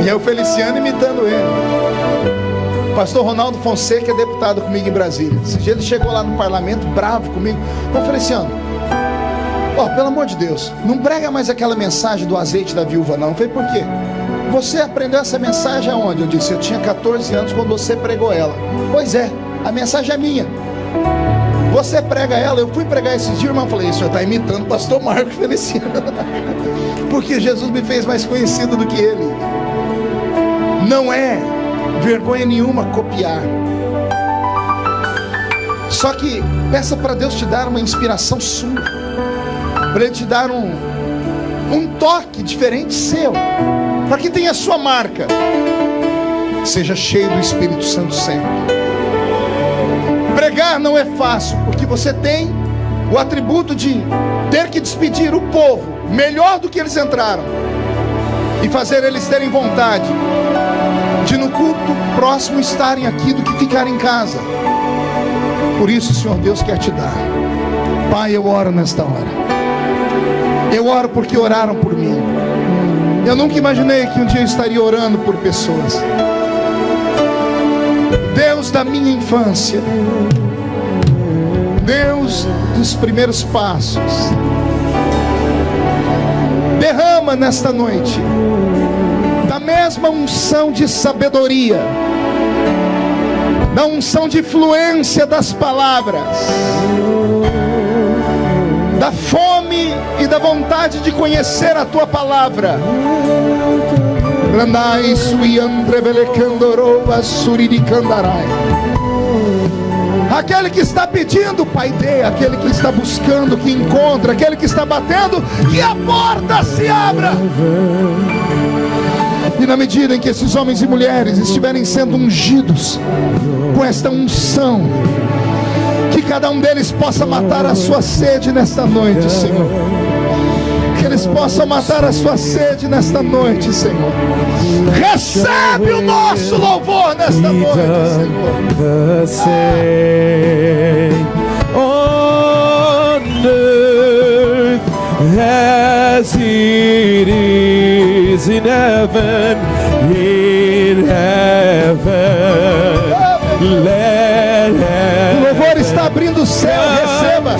[SPEAKER 1] E é o Feliciano imitando ele. O pastor Ronaldo Fonseca é deputado comigo em Brasília. Esse dia ele chegou lá no parlamento bravo comigo. Ô Feliciano, pelo amor de Deus, não prega mais aquela mensagem do azeite da viúva não. Eu falei: por quê? Você aprendeu essa mensagem aonde? Eu disse: eu tinha 14 anos quando você pregou ela. Pois é, a mensagem é minha. Você prega ela. Eu fui pregar esses dias, irmão, falei: o senhor está imitando o pastor Marcos Feliciano. Porque Jesus me fez mais conhecido do que ele. Não é vergonha nenhuma copiar. Só que peça para Deus te dar uma inspiração sua, para Ele te dar um toque diferente seu, para que tenha a sua marca. Seja cheio do Espírito Santo sempre. Pregar não é fácil, porque você tem o atributo de ter que despedir o povo melhor do que eles entraram e fazer eles terem vontade de no culto próximo estarem aqui do que ficar em casa. Por isso o Senhor Deus quer te dar. Pai, eu oro nesta hora. Eu oro porque oraram por mim. Eu nunca imaginei que um dia eu estaria orando por pessoas. Deus da minha infância, Deus dos primeiros passos, derrama nesta noite da mesma unção de sabedoria, da unção de fluência das palavras, da fome e da vontade de conhecer a tua palavra. Aquele que está pedindo, Pai, dê. Aquele que está buscando, que encontra. Aquele que está batendo, que a porta se abra. E na medida em que esses homens e mulheres estiverem sendo ungidos com esta unção, que cada um deles possa matar a sua sede nesta noite, Senhor. Que eles possam matar a sua sede nesta noite, Senhor. Recebe o nosso louvor nesta noite, Senhor.
[SPEAKER 2] On earth as it is in heaven, let
[SPEAKER 1] o louvor está abrindo o céu, receba.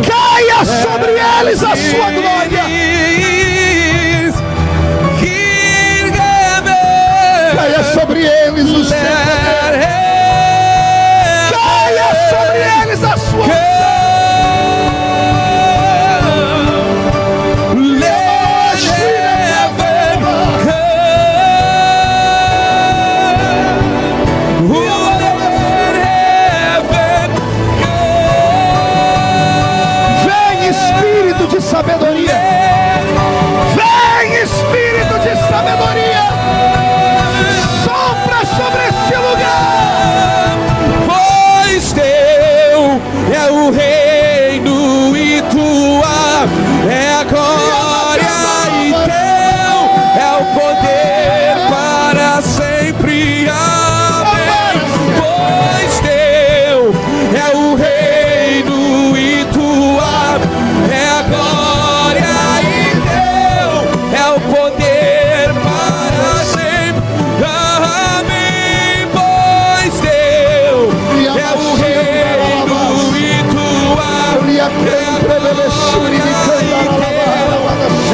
[SPEAKER 1] Caia sobre eles a sua glória.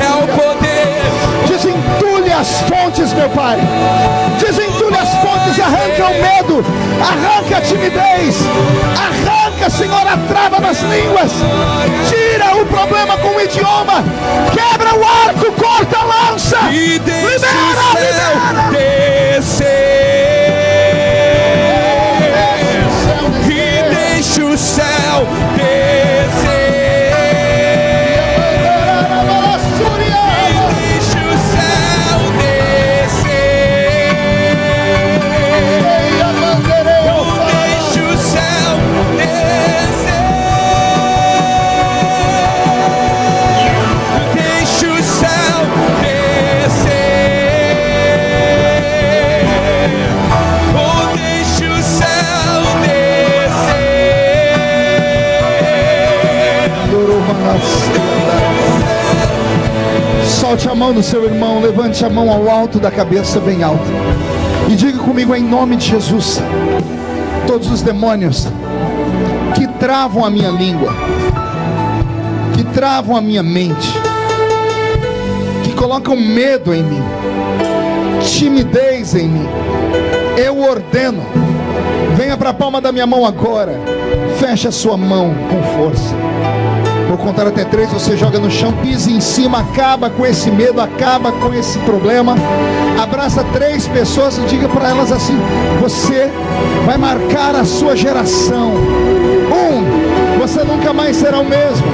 [SPEAKER 2] É o poder.
[SPEAKER 1] Desentulhe as fontes, meu Pai. Desentulhe as fontes, arranca o medo, arranca a timidez, arranca, Senhor, a trava das línguas. Tira o problema com o idioma, quebra o arco, corta a lança.
[SPEAKER 2] E deixa
[SPEAKER 1] Libera,
[SPEAKER 2] o céu descer. E deixa o céu descer.
[SPEAKER 1] Solte a mão do seu irmão, levante a mão ao alto da cabeça, bem alta, e diga comigo em nome de Jesus: todos os demônios que travam a minha língua, que travam a minha mente, que colocam medo em mim, timidez em mim, eu ordeno, venha para a palma da minha mão agora, feche a sua mão com força. Vou contar até 3, você joga no chão, pise em cima, acaba com esse medo, acaba com esse problema. Abraça 3 pessoas e diga para elas assim: você vai marcar a sua geração. 1, você nunca mais será o mesmo.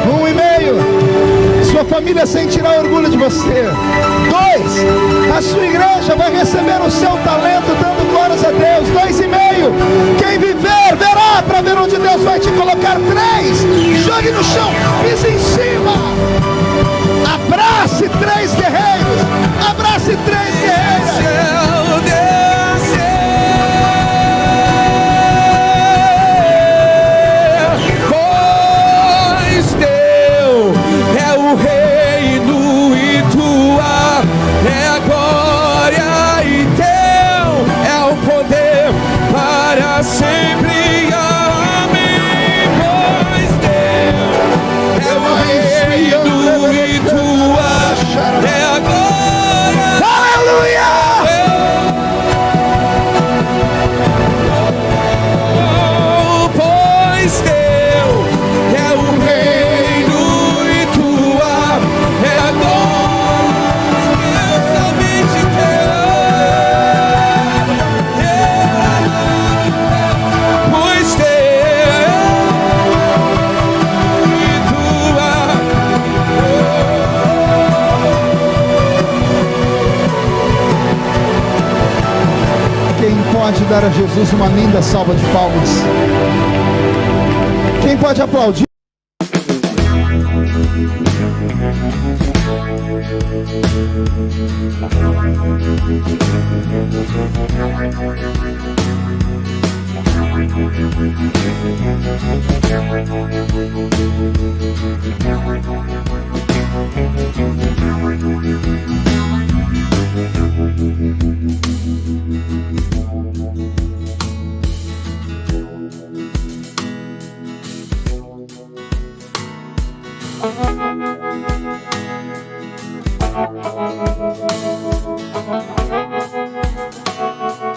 [SPEAKER 1] 1,5, sua família sentirá orgulho de você. 2, a sua igreja vai receber o seu talento dando glórias a Deus. 2,5, quem viver verá para ver onde Deus vai te colocar. 3, jogue no chão, pise em cima, abrace 3 guerreiros, abrace 3 guerreiras. Pode dar a Jesus uma linda salva de palmas? Quem pode aplaudir?